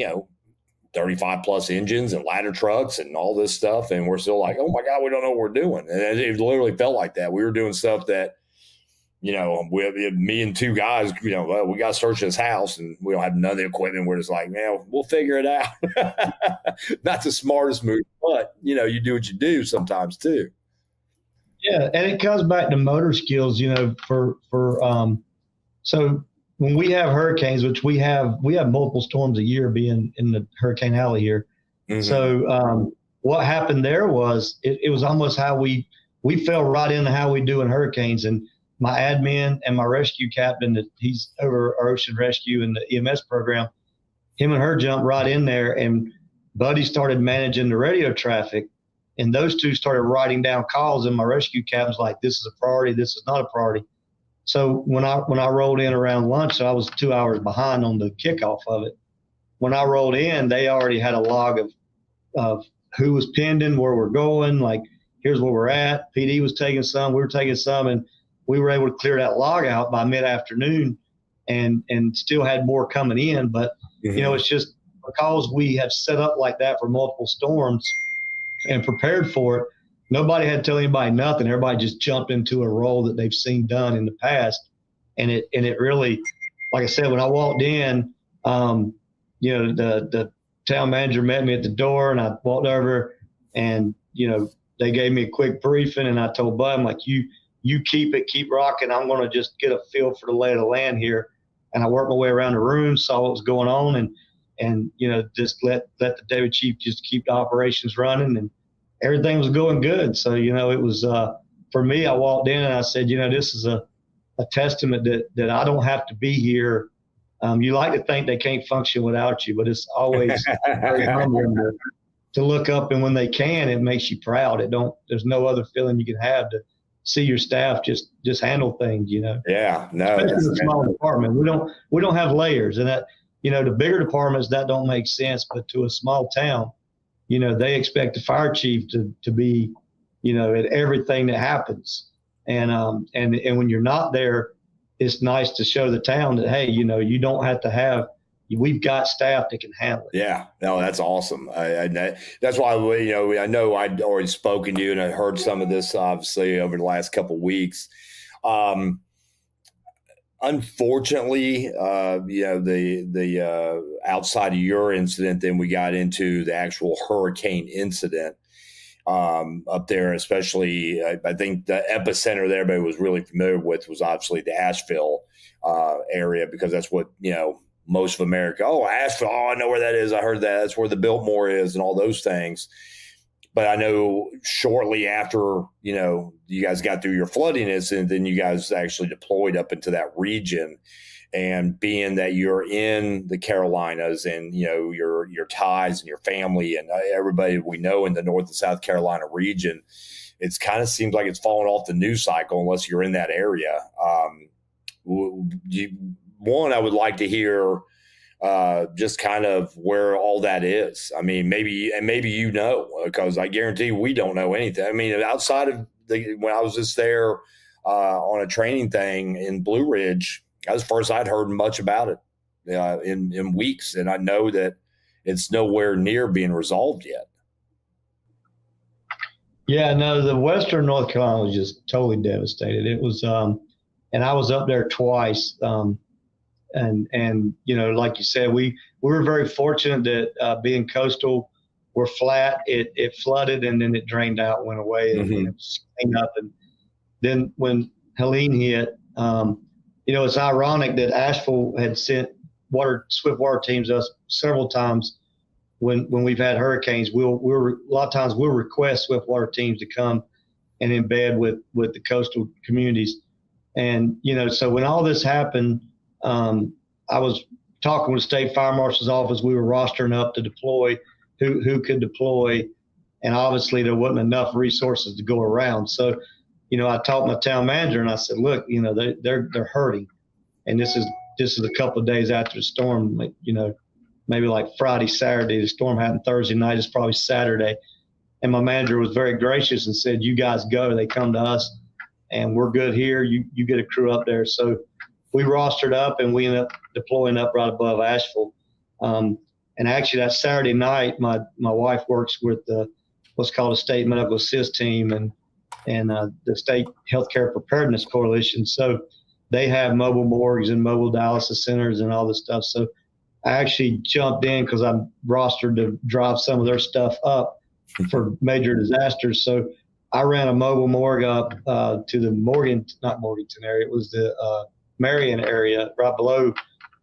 35 plus engines and ladder trucks and all this stuff. And we're still like, oh my God, we don't know what we're doing. And it literally felt like that. We were doing stuff that, me and two guys, we got to search this house and we don't have none of the equipment. We're just like, man, we'll figure it out. Not the smartest move, but you do what you do sometimes too. Yeah. And it comes back to motor skills, so when we have hurricanes, which we have multiple storms a year being in the Hurricane Alley here. Mm-hmm. So what happened there was it was almost how we fell right into how we do in hurricanes. And my admin and my rescue captain, that he's over our ocean rescue and the EMS program, him and her jumped right in there, and Buddy started managing the radio traffic. And those two started writing down calls, and my rescue captain's like, this is a priority, this is not a priority. So when I rolled in around lunch, so I was 2 hours behind on the kickoff of it. When I rolled in, they already had a log of who was pending, where we're going, like here's where we're at. PD was taking some, we were taking some, and we were able to clear that log out by mid-afternoon and still had more coming in. But, it's just because we have set up like that for multiple storms and prepared for it, nobody had to tell anybody nothing. Everybody just jumped into a role that they've seen done in the past. And it really, like I said, when I walked in, the town manager met me at the door, and I walked over, and, they gave me a quick briefing, and I told Bud, I'm like, you keep rocking. I'm going to just get a feel for the lay of the land here. And I worked my way around the room, saw what was going on, and just let the deputy chief just keep the operations running, and everything was going good. So, it was, for me, I walked in and I said, this is a testament that I don't have to be here. You like to think they can't function without you, but it's always very humbling to look up, and when they can, it makes you proud. There's no other feeling you can have to see your staff just handle things, Yeah, no. Especially in a small department. We don't have layers, and that, the bigger departments, that don't make sense, but to a small town, they expect the fire chief to be, at everything that happens. And when you're not there, it's nice to show the town that, hey, you don't have to have, we've got staff that can handle it. Yeah, no, that's awesome. That's why, I know I'd already spoken to you, and I heard some of this, obviously, over the last couple of weeks. Unfortunately, the outside of your incident, then we got into the actual hurricane incident up there, especially. I think the epicenter there everybody was really familiar with was obviously the Asheville area, because that's what, most of America. Oh, Asheville. Oh, I know where that is. I heard that. That's where the Biltmore is and all those things. But I know shortly after, you guys got through your flooding incident, then you guys actually deployed up into that region. And being that you're in the Carolinas and, your ties and your family and everybody we know in the North and South Carolina region, it's kind of seems like it's fallen off the news cycle unless you're in that area. One, I would like to hear just kind of where all that is. I mean, maybe because I guarantee we don't know anything. I mean, outside of when I was just there on a training thing in Blue Ridge, that was the first I'd heard much about it in weeks. And I know that it's nowhere near being resolved yet. Yeah, no, the Western North Carolina was just totally devastated. It was, and I was up there twice. And like you said, we were very fortunate that being coastal, we're flat. It flooded and then it drained out, went away, and it was cleaned up. And then when Helene hit, it's ironic that Asheville had sent swift water teams us several times when we've had hurricanes. A lot of times we'll request swift water teams to come and embed with the coastal communities. And so when all this happened, I was talking with the state fire marshal's office. We were rostering up to deploy who could deploy. And obviously there wasn't enough resources to go around. So, I talked to my town manager and I said, look, they're hurting. And this is a couple of days after the storm, maybe like Friday, Saturday. The storm happened Thursday night. It's probably Saturday. And my manager was very gracious and said, you guys go. They come to us and we're good here. You get a crew up there. So we rostered up and we ended up deploying up right above Asheville. And actually that Saturday night, my wife works with what's called a state medical assist team and the state healthcare preparedness coalition. So they have mobile morgues and mobile dialysis centers and all this stuff. So I actually jumped in because I'm rostered to drive some of their stuff up for major disasters. So I ran a mobile morgue up to the not Morganton area. It was the Marion area right below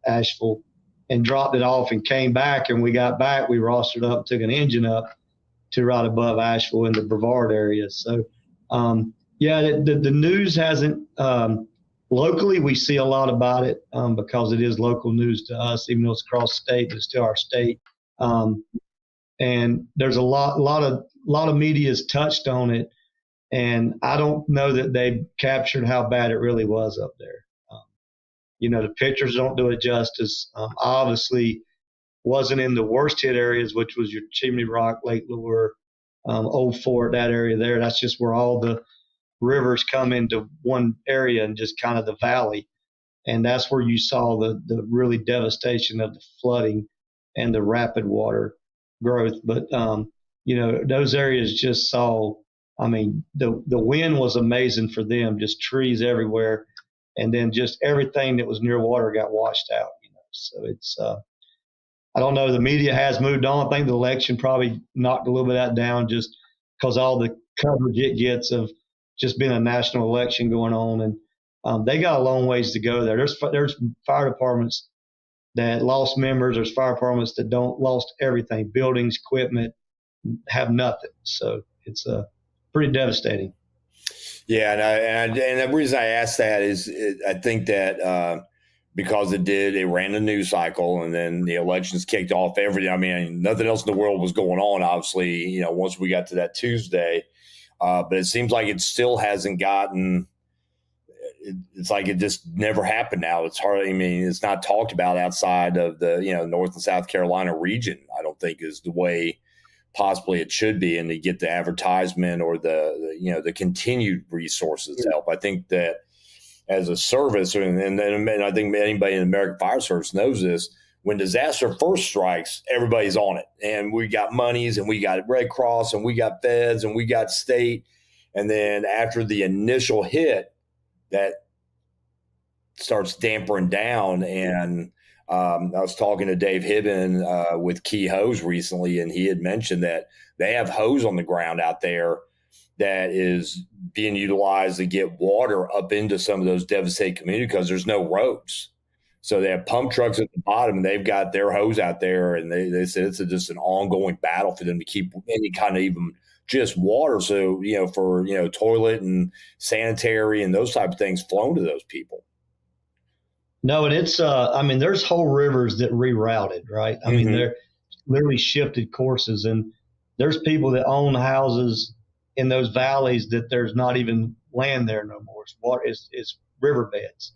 Asheville, and dropped it off and came back. And we got back, we rostered up, took an engine up to right above Asheville in the Brevard area. So, the news hasn't, locally, we see a lot about it because it is local news to us, even though it's across state, but it's still our state. And there's a lot of media has touched on it. And I don't know that they've captured how bad it really was up there. The pictures don't do it justice. Obviously, wasn't in the worst hit areas, which was your Chimney Rock, Lake Lure, Old Fort, that area there. That's just where all the rivers come into one area and just kind of the valley. And that's where you saw the really devastation of the flooding and the rapid water growth. But, those areas just saw, the wind was amazing for them, just trees everywhere. And then just everything that was near water got washed out, So it's, I don't know, the media has moved on. I think the election probably knocked a little bit of that down just because all the coverage it gets of just being a national election going on. And they got a long ways to go there. There's fire departments that lost members. There's fire departments that lost everything, buildings, equipment, have nothing. So it's pretty devastating. Yeah, and the reason I asked that is I think that because it ran the news cycle, and then the elections kicked off everything. Nothing else in the world was going on, obviously, once we got to that Tuesday. But it seems like it still hasn't gotten – it's like it just never happened now. It's hard – it's not talked about outside of the, North and South Carolina region, I don't think is the way – possibly it should be, and to get the advertisement or the continued resources to help. I think that as a service, and I think anybody in the American Fire Service knows this, when disaster first strikes, everybody's on it. And we got monies, and we got Red Cross, and we got feds, and we got state. And then after the initial hit, that starts dampering down. And I was talking to Dave Hibben with Key Hose recently, and he had mentioned that they have hose on the ground out there that is being utilized to get water up into some of those devastated communities because there's no roads. So they have pump trucks at the bottom, and they've got their hose out there, and they said it's just an ongoing battle for them to keep any kind of even just water. So, for, toilet and sanitary and those type of things flowing to those people. No, and it's, there's whole rivers that rerouted, right? I mean, they're literally shifted courses, and there's people that own houses in those valleys that there's not even land there no more. It's water, it's riverbeds.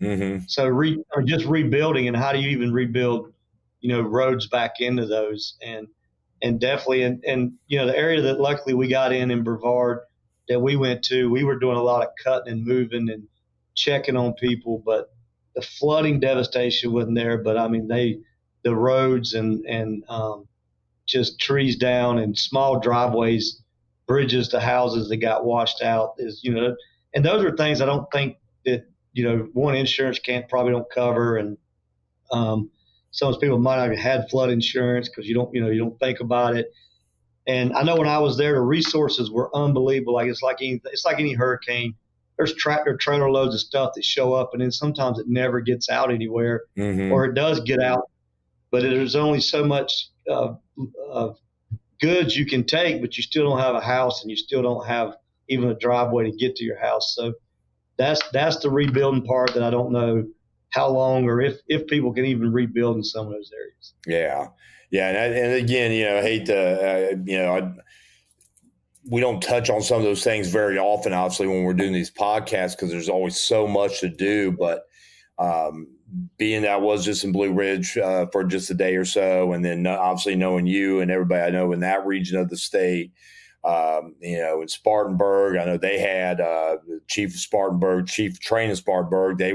So just rebuilding, and how do you even rebuild, roads back into those? And definitely, and the area that luckily we got in Brevard that we went to, we were doing a lot of cutting and moving and checking on people, but the flooding devastation wasn't there. But I mean, the roads and just trees down and small driveways, bridges to houses that got washed out is, and those are things I don't think that, one, insurance probably don't cover. And some people might not have had flood insurance because you don't think about it. And I know when I was there, the resources were unbelievable. Like it's like any hurricane. There's tractor trailer loads of stuff that show up, and then sometimes it never gets out anywhere, or it does get out, but there's only so much goods you can take, but you still don't have a house, and you still don't have even a driveway to get to your house. So that's the rebuilding part that I don't know how long or if people can even rebuild in some of those areas. Yeah. And again, I hate to, we don't touch on some of those things very often, obviously, when we're doing these podcasts, because there's always so much to do. But being that I was just in Blue Ridge for just a day or so, and then obviously knowing you and everybody I know in that region of the state, in Spartanburg, I know they had Chief of Spartanburg, Chief of Training Spartanburg. They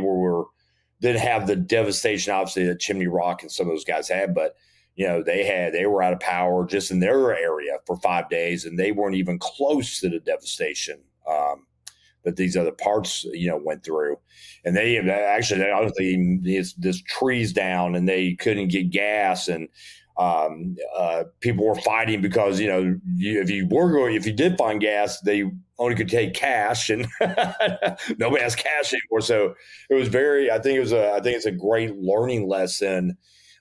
didn't have the devastation, obviously, that Chimney Rock and some of those guys had, but they were out of power just in their area for 5 days, and they weren't even close to the devastation that these other parts, went through. And they actually, honestly, this trees down, and they couldn't get gas, and people were fighting because if you did find gas, they only could take cash, and nobody has cash anymore. So it was I think it's a great learning lesson.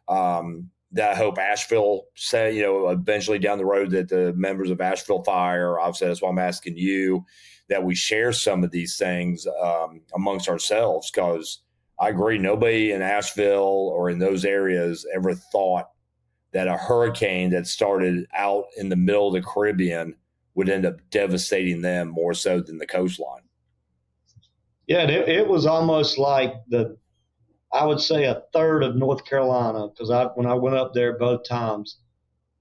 That I hope Asheville say, eventually down the road, that the members of Asheville Fire, obviously that's why I'm asking you, that we share some of these things amongst ourselves, because I agree, nobody in Asheville or in those areas ever thought that a hurricane that started out in the middle of the Caribbean would end up devastating them more so than the coastline. Yeah, it was almost like I would say a third of North Carolina, because when I went up there both times,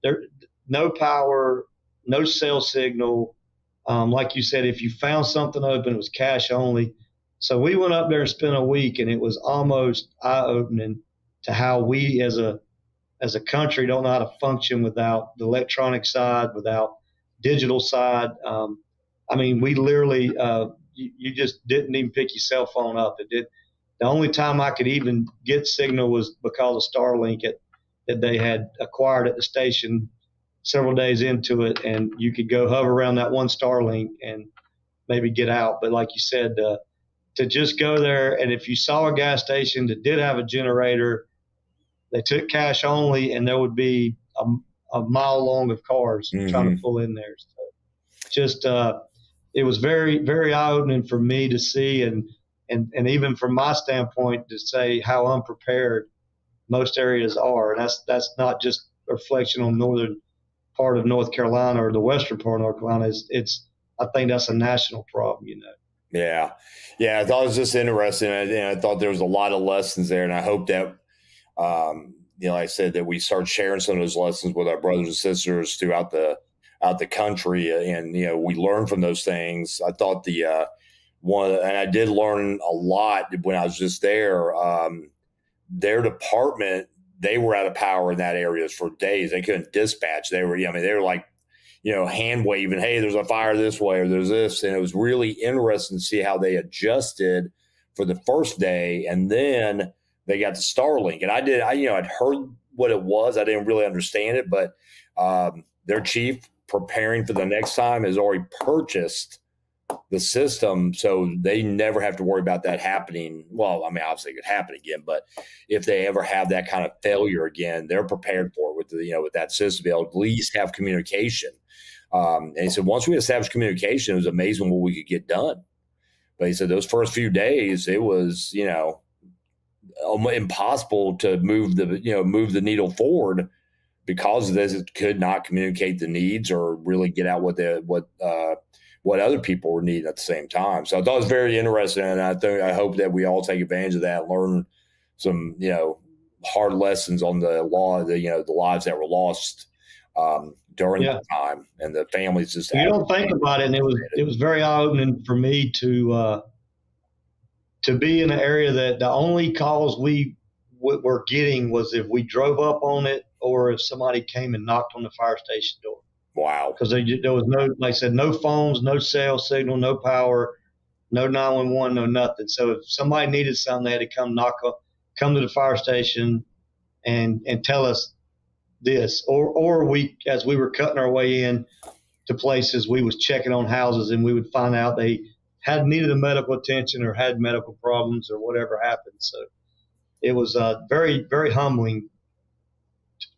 there no power, no cell signal. Like you said, if you found something open, it was cash only. So we went up there and spent a week, and it was almost eye-opening to how we as a country don't know how to function without the electronic side, without digital side. We literally, you just didn't even pick your cell phone up. The only time I could even get signal was because of Starlink that they had acquired at the station several days into it, and you could go hover around that one Starlink and maybe get out. But like you said, to just go there, and if you saw a gas station that did have a generator, they took cash only, and there would be a mile long of cars trying to pull in there. So just it was very, very eye-opening for me to see, and even from my standpoint to say how unprepared most areas are. And that's not just a reflection on northern part of North Carolina or the western part of North Carolina. I think that's a national problem, Yeah. I thought it was just interesting. And I thought there was a lot of lessons there. And I hope that, like I said, that we start sharing some of those lessons with our brothers and sisters throughout the country. And, we learn from those things. I thought and I did learn a lot when I was just there. Their department, they were out of power in that area for days. They couldn't dispatch. They were like, hand waving, hey, there's a fire this way or there's this. And it was really interesting to see how they adjusted for the first day, and then they got the Starlink. And I'd heard what it was. I didn't really understand it, but their chief, preparing for the next time, has already purchased the system, so they never have to worry about that happening. Well, I mean, obviously it could happen again, but if they ever have that kind of failure again, they're prepared for it with that system, to be able to at least have communication. And he said, once we established communication, it was amazing what we could get done. But he said those first few days, it was, impossible to move the needle forward because of this. It could not communicate the needs or really get out what other people were needing at the same time. So I thought it was very interesting, and I hope that we all take advantage of that, learn some hard lessons on the lives that were lost during the time, and the families just. You don't think about it, and it was very eye opening for me to be in an area that the only calls we were getting was if we drove up on it or if somebody came and knocked on the fire station door. Wow. Because there was no, like I said, no phones, no cell signal, no power, no 911, no nothing. So if somebody needed something, they had to come to the fire station and tell us this. Or we, as we were cutting our way in to places, we was checking on houses, and we would find out they had needed a medical attention or had medical problems or whatever happened. So it was very, very humbling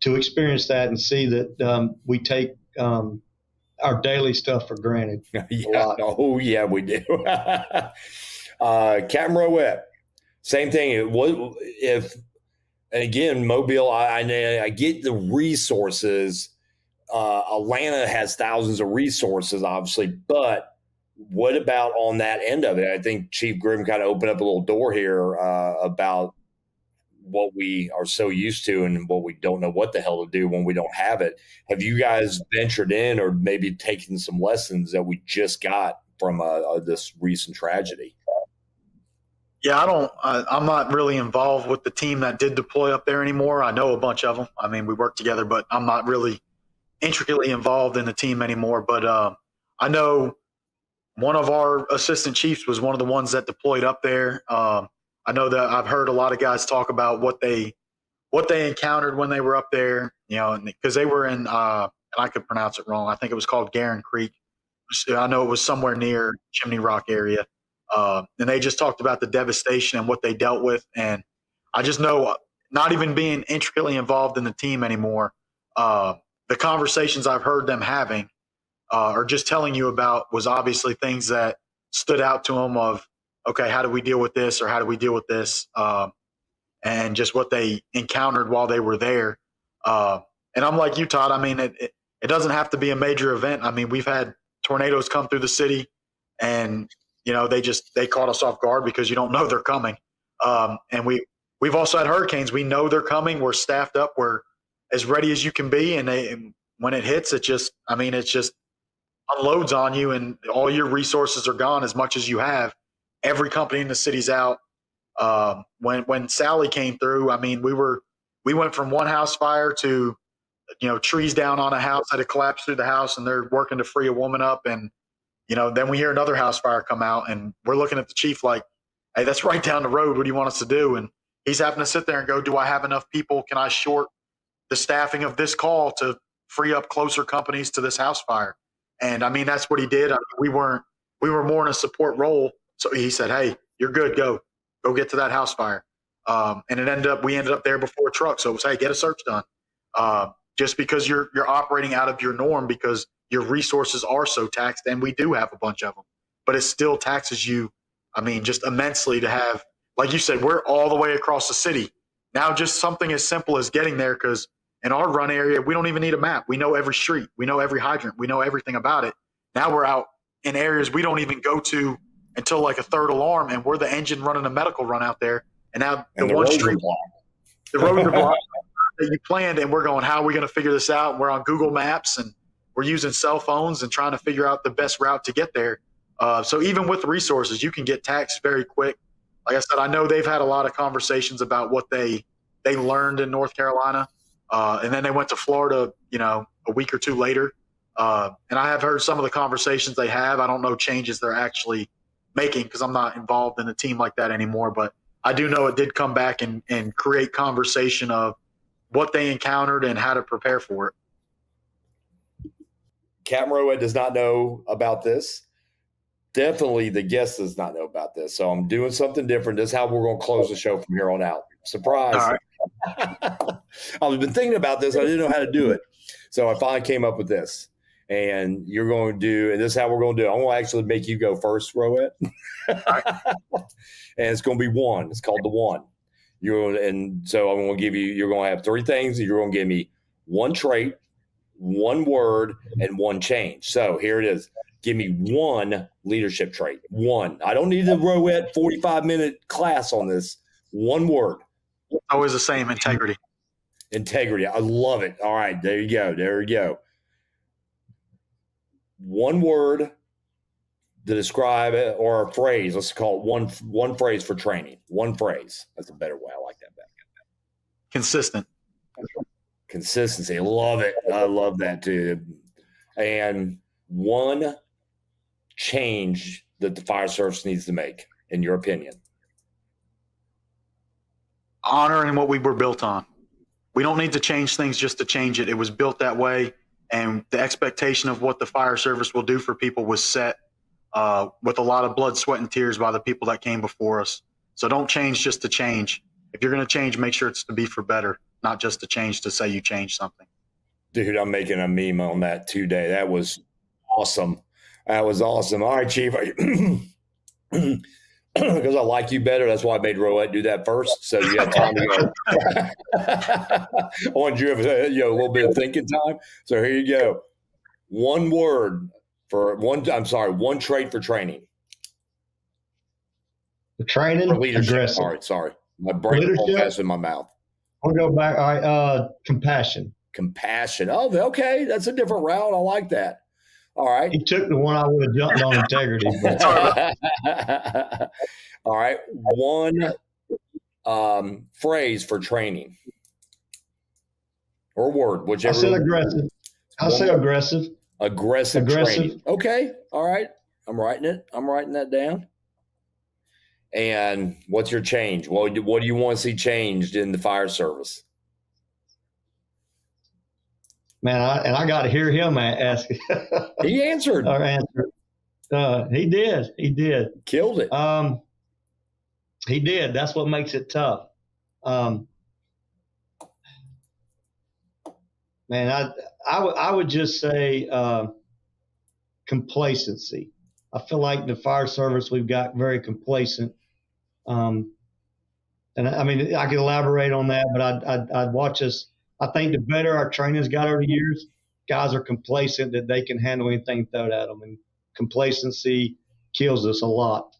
to experience that and see that we take our daily stuff for granted. Yeah. Oh, yeah, we do. Captain Rowett, same thing. And again, Mobile, I get the resources. Atlanta has thousands of resources, obviously, but what about on that end of it? I think Chief Griffin kind of opened up a little door here about what we are so used to and what we don't know what the hell to do when we don't have it. Have you guys ventured in or maybe taken some lessons that we just got from this recent tragedy? Yeah, I'm not really involved with the team that did deploy up there anymore. I know a bunch of them. I mean, we work together, but I'm not really intricately involved in the team anymore. But I know one of our assistant chiefs was one of the ones that deployed up there. I know that I've heard a lot of guys talk about what they encountered when they were up there, because they were in, and I could pronounce it wrong. I think it was called Garin Creek. I know it was somewhere near Chimney Rock area. And they just talked about the devastation and what they dealt with. And I just know, not even being intricately involved in the team anymore, the conversations I've heard them having or just telling you about was obviously things that stood out to them of, okay, how do we deal with this, or how do we deal with this? And just what they encountered while they were there. And I'm like you, Todd. I mean, it doesn't have to be a major event. I mean, we've had tornadoes come through the city, and they caught us off guard because you don't know they're coming. And we've also had hurricanes. We know they're coming. We're staffed up. We're as ready as you can be. And when it hits, it just unloads on you, and all your resources are gone as much as you have. Every company in the city's out. When Sally came through, I mean, we went from one house fire to, trees down on a house that had collapsed through the house, and they're working to free a woman up. And, then we hear another house fire come out, and we're looking at the chief like, hey, that's right down the road. What do you want us to do? And he's having to sit there and go, do I have enough people? Can I short the staffing of this call to free up closer companies to this house fire? And I mean, that's what he did. I mean, we were more in a support role. So he said, hey, you're good. Go get to that house fire. And we ended up there before a truck. So it was, hey, get a search done. Just because you're operating out of your norm because your resources are so taxed, and we do have a bunch of them, but it still taxes you. I mean, just immensely to have, like you said, we're all the way across the city. Now, just something as simple as getting there, because in our run area, we don't even need a map. We know every street. We know every hydrant. We know everything about it. Now we're out in areas we don't even go to until like a third alarm, and we're the engine running a medical run out there. And now the one street, the roads are blocked that you planned, and we're going, how are we going to figure this out? And we're on Google Maps, and we're using cell phones and trying to figure out the best route to get there. So even with the resources, you can get taxed very quick. Like I said, I know they've had a lot of conversations about what they learned in North Carolina, and then they went to Florida, a week or two later. And I have heard some of the conversations they have. I don't know changes they're actually making because I'm not involved in a team like that anymore. But I do know it did come back and create conversation of what they encountered and how to prepare for it. Captain Rowett does not know about this. Definitely the guest does not know about this. So I'm doing something different. This is how we're going to close the show from here on out. Surprise. All right. I've been thinking about this. I didn't know how to do it. So I finally came up with this. And you're going to do, and this is how we're going to do it. I'm going to actually make you go first, Rowett. And it's going to be one. It's called the one. And so I'm going to give you, you're going to have three things. You're going to give me one trait, one word, and one change. So here it is. Give me one leadership trait. One. I don't need the Rowett 45-minute class on this. One word. Always the same, integrity. Integrity. I love it. All right. There you go. There you go. One word to describe it, or a phrase. Let's call it one phrase for training. One phrase. That's a better way. I like that better. Consistent. Consistency. Love it. I love that too. And one change that the fire service needs to make, in your opinion. Honoring what we were built on. We don't need to change things just to change it. It was built that way. And the expectation of what the fire service will do for people was set with a lot of blood, sweat, and tears by the people that came before us. So don't change just to change. If you're going to change, make sure it's to be for better, not just to change to say you changed something. Dude, I'm making a meme on that today. That was awesome. That was awesome. All right, Chief. Because I like you better. That's why I made Rowett do that first. So you have time to go. I want you to have a little bit of thinking time. So here you go. One trait for training. The training, for leadership. aggressive. All right, sorry. My brain won't pass in my mouth. I'll go back. All right, compassion. Compassion. Oh, okay. That's a different route. I like that. All right. He took the one I would have jumped on, integrity. But. All right. One phrase for training or word, whichever. I said aggressive. I'll say aggressive. Aggressive training. Okay. All right. I'm writing it. I'm writing that down. And what's your change? What do you want to see changed in the fire service? Man, I got to hear him ask. He answered. Or answer. He did. He did. Killed it. He did. That's what makes it tough. Man, I would just say complacency. I feel like the fire service, we've got very complacent. And I mean, I could elaborate on that, but I'd watch us. I think the better our training's got over the years, guys are complacent that they can handle anything thrown at them. And complacency kills us a lot.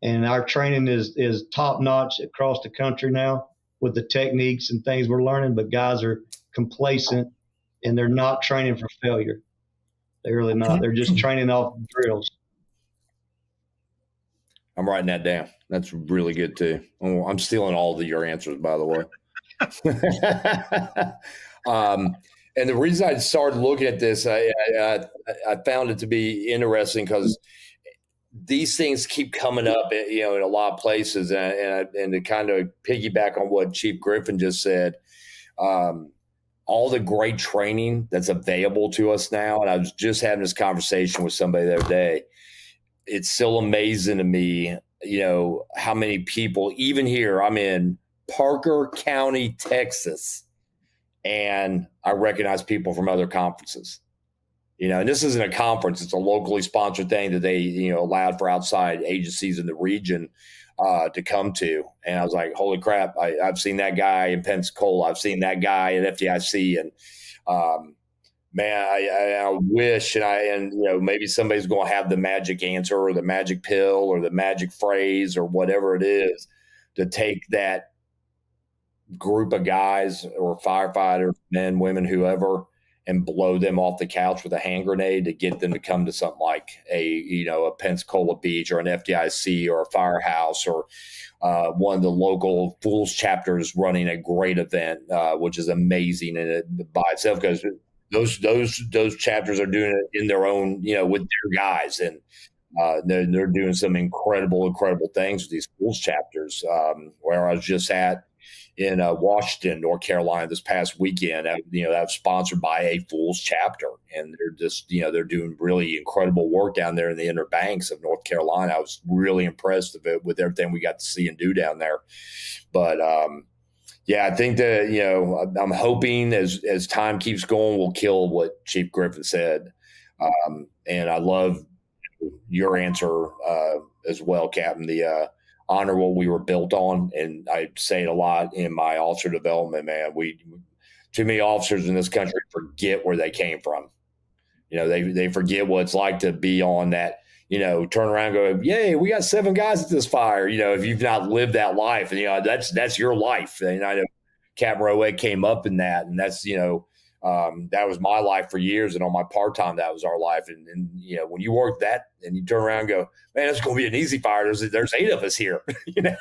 And our training is top notch across the country now with the techniques and things we're learning, but guys are complacent and they're not training for failure. They're really not. They're just training off drills. I'm writing that down. That's really good too. Oh, I'm stealing all of your answers, by the way. And the reason I started looking at this, I found it to be interesting because these things keep coming up, in a lot of places, and to kind of piggyback on what Chief Griffin just said, all the great training that's available to us now. And I was just having this conversation with somebody the other day. It's still amazing to me, how many people, even here, I'm in Parker County, Texas, and I recognize people from other conferences. And this isn't a conference; it's a locally sponsored thing that they, allowed for outside agencies in the region to come to. And I was like, "Holy crap! I've seen that guy in Pensacola. I've seen that guy at FDIC." And man, I wish, and maybe somebody's going to have the magic answer or the magic pill or the magic phrase or whatever it is to take that group of guys or firefighters, men, women, whoever, and blow them off the couch with a hand grenade to get them to come to something like a Pensacola Beach or an FDIC or a firehouse or one of the local Fools chapters running a great event, which is amazing in it by itself because those chapters are doing it in their own, with their guys. And They're doing some incredible things with these schools chapters. Where I was just at in Washington, North Carolina this past weekend, that was sponsored by a Fools chapter, and they're just they're doing really incredible work down there in the Inner Banks of North Carolina. I was really impressed with everything we got to see and do down there. But yeah, I think that I'm hoping as time keeps going, we'll kill what Chief Griffin said, and I love your answer as well, Captain. The honor what we were built on, and I say it a lot in my officer development. Man, too many officers in this country forget where they came from. They forget what it's like to be on that. Turn around and go, yay, we got 7 guys at this fire. If you've not lived that life, and that's your life. And I know Captain Rowett came up in that, and that's that was my life for years, and on my part-time, that was our life. And when you work that and you turn around and go, man, it's going to be an easy fire. There's 8 of us here, and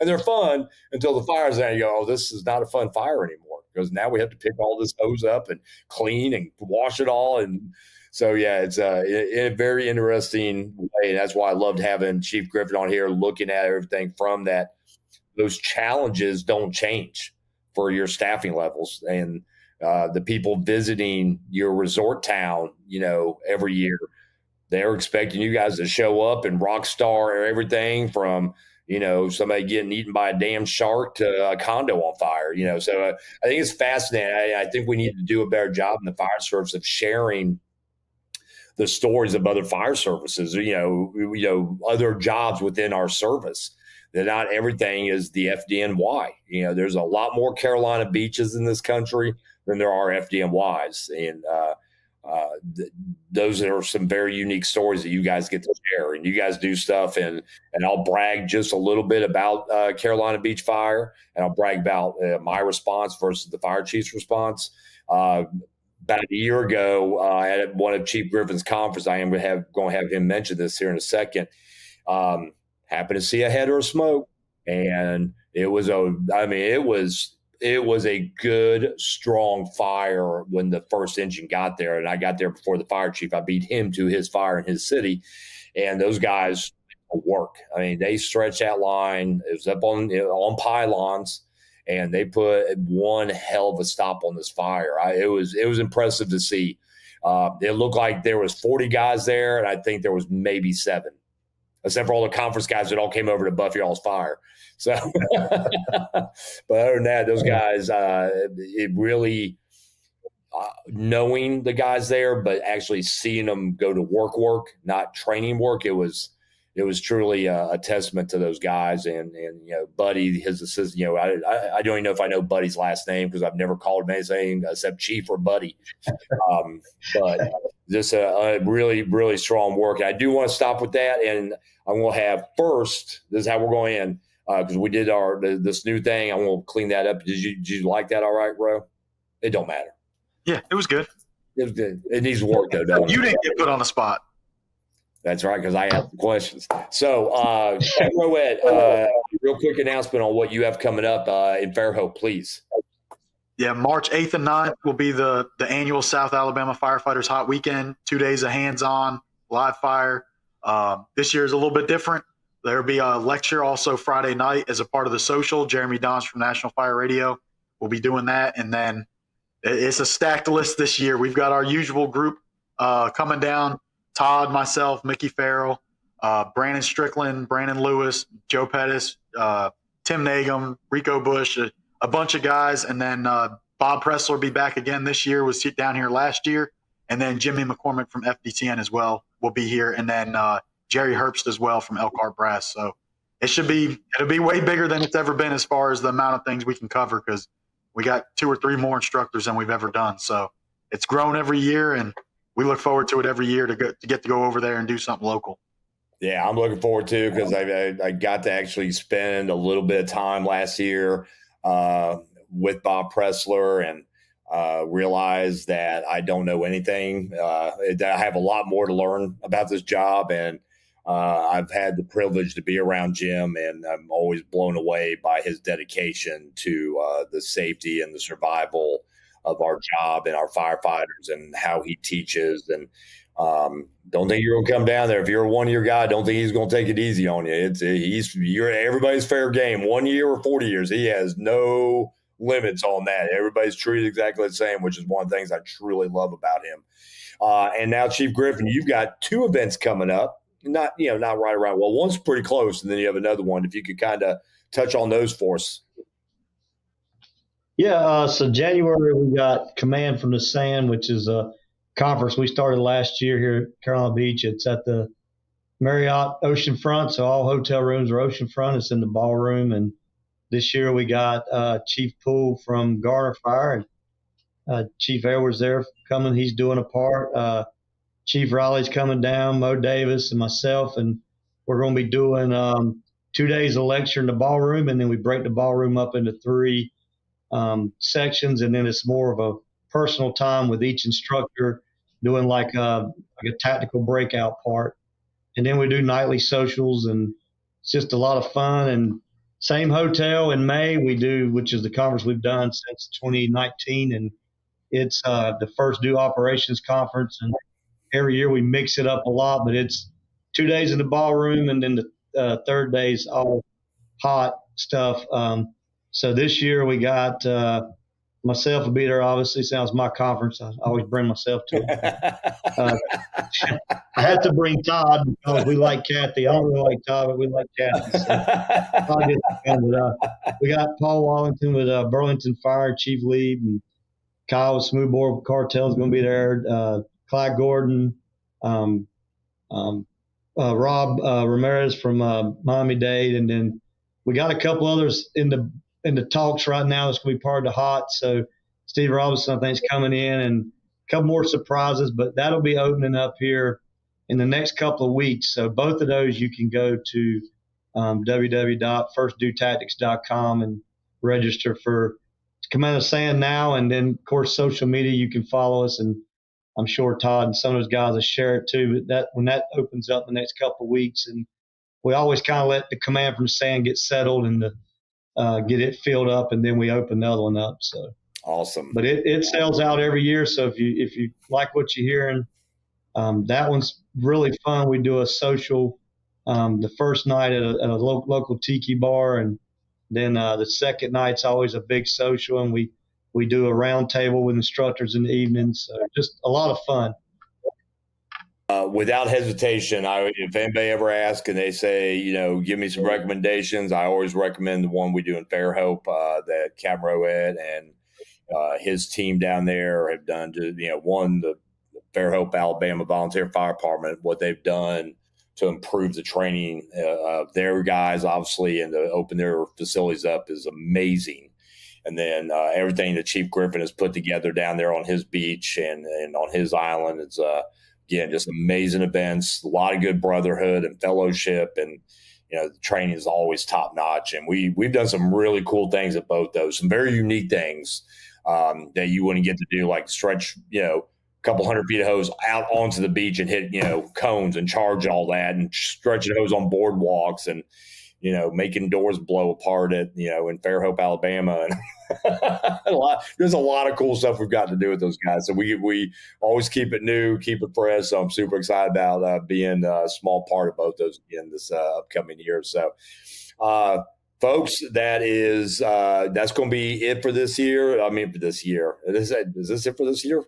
they're fun until the fire's there. And you go, oh, this is not a fun fire anymore, because now we have to pick all this hose up and clean and wash it all. And so, yeah, it's in a very interesting way. And that's why I loved having Chief Griffin on here, looking at everything from that. Those challenges don't change for your staffing levels, and the people visiting your resort town, every year, they're expecting you guys to show up and rock star everything from, somebody getting eaten by a damn shark to a condo on fire, So I think it's fascinating. I think we need to do a better job in the fire service of sharing the stories of other fire services, other jobs within our service. That not everything is the FDNY. There's a lot more Carolina beaches in this country than there are FDNYs. And those are some very unique stories that you guys get to share. And you guys do stuff. And I'll brag just a little bit about Carolina Beach Fire. And I'll brag about my response versus the fire chief's response. About a year ago, at one of Chief Griffin's conference, I am going to have him mention this here in a second. Happened to see a header of smoke, and it was a good, strong fire when the first engine got there, and I got there before the fire chief. I beat him to his fire in his city, and those guys work. I mean, they stretched that line. It was up on pylons, and they put one hell of a stop on this fire. It was impressive to see. It looked like there was 40 guys there, and I think there was maybe 7. Except for all the conference guys that all came over to Buffy All's fire. So, but other than that, those guys, it really knowing the guys there, but actually seeing them go to work, not training work. It was truly a testament to those guys. And Buddy, his assistant. I don't even know if I know Buddy's last name, because I've never called him anything except Chief or Buddy. But just a really, really strong work. And I do want to stop with that, and I'm going to have first. This is how we're going in, because we did this new thing. I'm going to clean that up. Did you like that? All right, Ro? It don't matter. Yeah, it was good. It was good. It needs work though. Don't You it? didn't get put on the spot. That's right, because I have questions. So, Rowett, real quick announcement on what you have coming up in Fairhope, please. Yeah, March 8th and 9th will be the annual South Alabama Firefighters Hot Weekend. 2 days of hands-on, live fire. This year is a little bit different. There will be a lecture also Friday night as a part of the social. Jeremy Dons from National Fire Radio will be doing that. And then it's a stacked list this year. We've got our usual group coming down. Todd, myself, Mickey Farrell, Brandon Strickland, Brandon Lewis, Joe Pettis, Tim Nagum, Rico Bush, a bunch of guys. And then Bob Pressler will be back again this year, was down here last year. And then Jimmy McCormick from FDTN as well will be here. And then Jerry Herbst as well from Elkhart Brass. So it'll be way bigger than it's ever been as far as the amount of things we can cover, because we got 2 or 3 more instructors than we've ever done. So it's grown every year, and we look forward to it every year to get to go over there and do something local. Yeah, I'm looking forward to, because I got to actually spend a little bit of time last year with Bob Pressler, and realize that I don't know anything. I have a lot more to learn about this job, and I've had the privilege to be around Jim, and I'm always blown away by his dedication to the safety and the survival of our job and our firefighters, and how he teaches. And Don't think you're going to come down there. If you're a 1 year guy, don't think he's going to take it easy on you. You're everybody's fair game. 1 year or 40 years, he has no limits on that. Everybody's treated exactly the same, which is one of the things I truly love about him. And now, Chief Griffin, you've got 2 events coming up. Not right around. Well, one's pretty close, and then you have another one. If you could kind of touch on those for us. Yeah, so January we got Command from the Sand, which is a conference we started last year here at Carolina Beach. It's at the Marriott Oceanfront, so all hotel rooms are oceanfront. It's in the ballroom, and this year we got Chief Poole from Garner Fire, and Chief Edwards there coming. He's doing a part. Chief Riley's coming down, Mo Davis and myself, and we're going to be doing 2 days of lecture in the ballroom, and then we break the ballroom up into 3 sections, and then it's more of a personal time with each instructor doing like a tactical breakout part. And then we do nightly socials, and it's just a lot of fun. And same hotel in May we do, which is the conference we've done since 2019, and it's the first due operations conference. And every year we mix it up a lot, but it's 2 days in the ballroom, and then the third day's all hot stuff. So this year we got myself will be there. Obviously, sounds my conference. I always bring myself to it. I had to bring Todd because we like Kathy. I don't really like Todd, but we like Kathy. So we got Paul Wallington with Burlington Fire, Chief Lead, and Kyle with Smoothbore Cartel is going to be there. Clyde Gordon, Rob Ramirez from Miami-Dade, and then we got a couple others in the talks right now that's going to be part of the hot. So Steve Robinson, I think, is coming in, and a couple more surprises, but that'll be opening up here in the next couple of weeks. So both of those you can go to www.firstduetactics.com and register for Command of Sand now. And then, of course, social media, you can follow us, and I'm sure Todd and some of those guys will share it too. But that when that opens up in the next couple of weeks, and we always kind of let the Command from Sand get settled and get it filled up, and then we open the other one up. So awesome. But it sells out every year. So if you like what you're hearing, that one's really fun. We do a social the first night at a local tiki bar, and then the second night's always a big social, and we do a round table with instructors in the evenings. So just a lot of fun. Without hesitation, if anybody ever asks and they say, give me some recommendations, I always recommend the one we do in Fairhope that Captain Rowett and his team down there have done to, the Fairhope, Alabama Volunteer Fire Department, what they've done to improve the training of their guys, obviously, and to open their facilities up is amazing. And then everything that Chief Griffin has put together down there on his beach and on his island, it's again, just amazing events, a lot of good brotherhood and fellowship, and the training is always top notch. And we've done some really cool things at both those, some very unique things that you wouldn't get to do, like stretch, a couple 100 feet of hose out onto the beach and hit, cones and charge all that, and stretching hose on boardwalks, and making doors blow apart in Fairhope, Alabama. And there's a lot of cool stuff we've got to do with those guys. So we always keep it new, keep it fresh. So I'm super excited about being a small part of both those again this upcoming year. So, folks, that's going to be it for this year. I mean, for this year. Is this it for this year?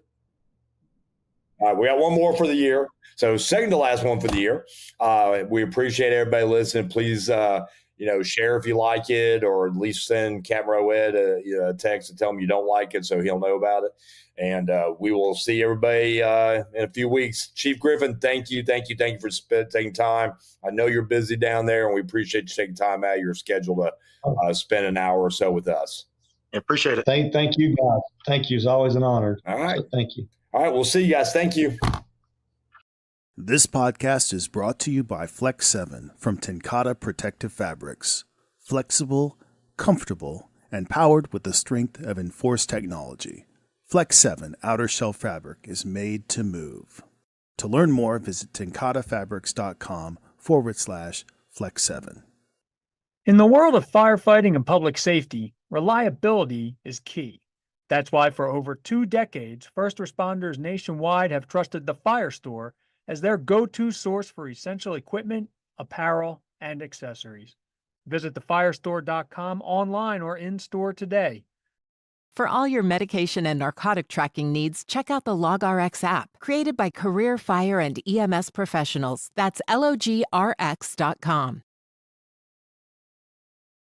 All right, we got one more for the year. So second to last one for the year. We appreciate everybody listening. Please, share if you like it, or at least send Captain Rowett a text and tell him you don't like it so he'll know about it. And we will see everybody in a few weeks. Chief Griffin, thank you for taking time. I know you're busy down there, and we appreciate you taking time out of your schedule to spend an hour or so with us. I appreciate it. Thank you, guys. Thank you. It's always an honor. All right. So thank you. All right, we'll see you guys. Thank you. This podcast is brought to you by Flex 7 from TenCate Protective Fabrics. Flexible, comfortable, and powered with the strength of enforced technology. Flex 7 outer shell fabric is made to move. To learn more, visit tencatefabrics.com/Flex7. In the world of firefighting and public safety, reliability is key. That's why for over 2 decades, first responders nationwide have trusted the FireStore as their go-to source for essential equipment, apparel, and accessories. Visit thefirestore.com online or in-store today. For all your medication and narcotic tracking needs, check out the LogRX app, created by career fire and EMS professionals. That's LogRX.com.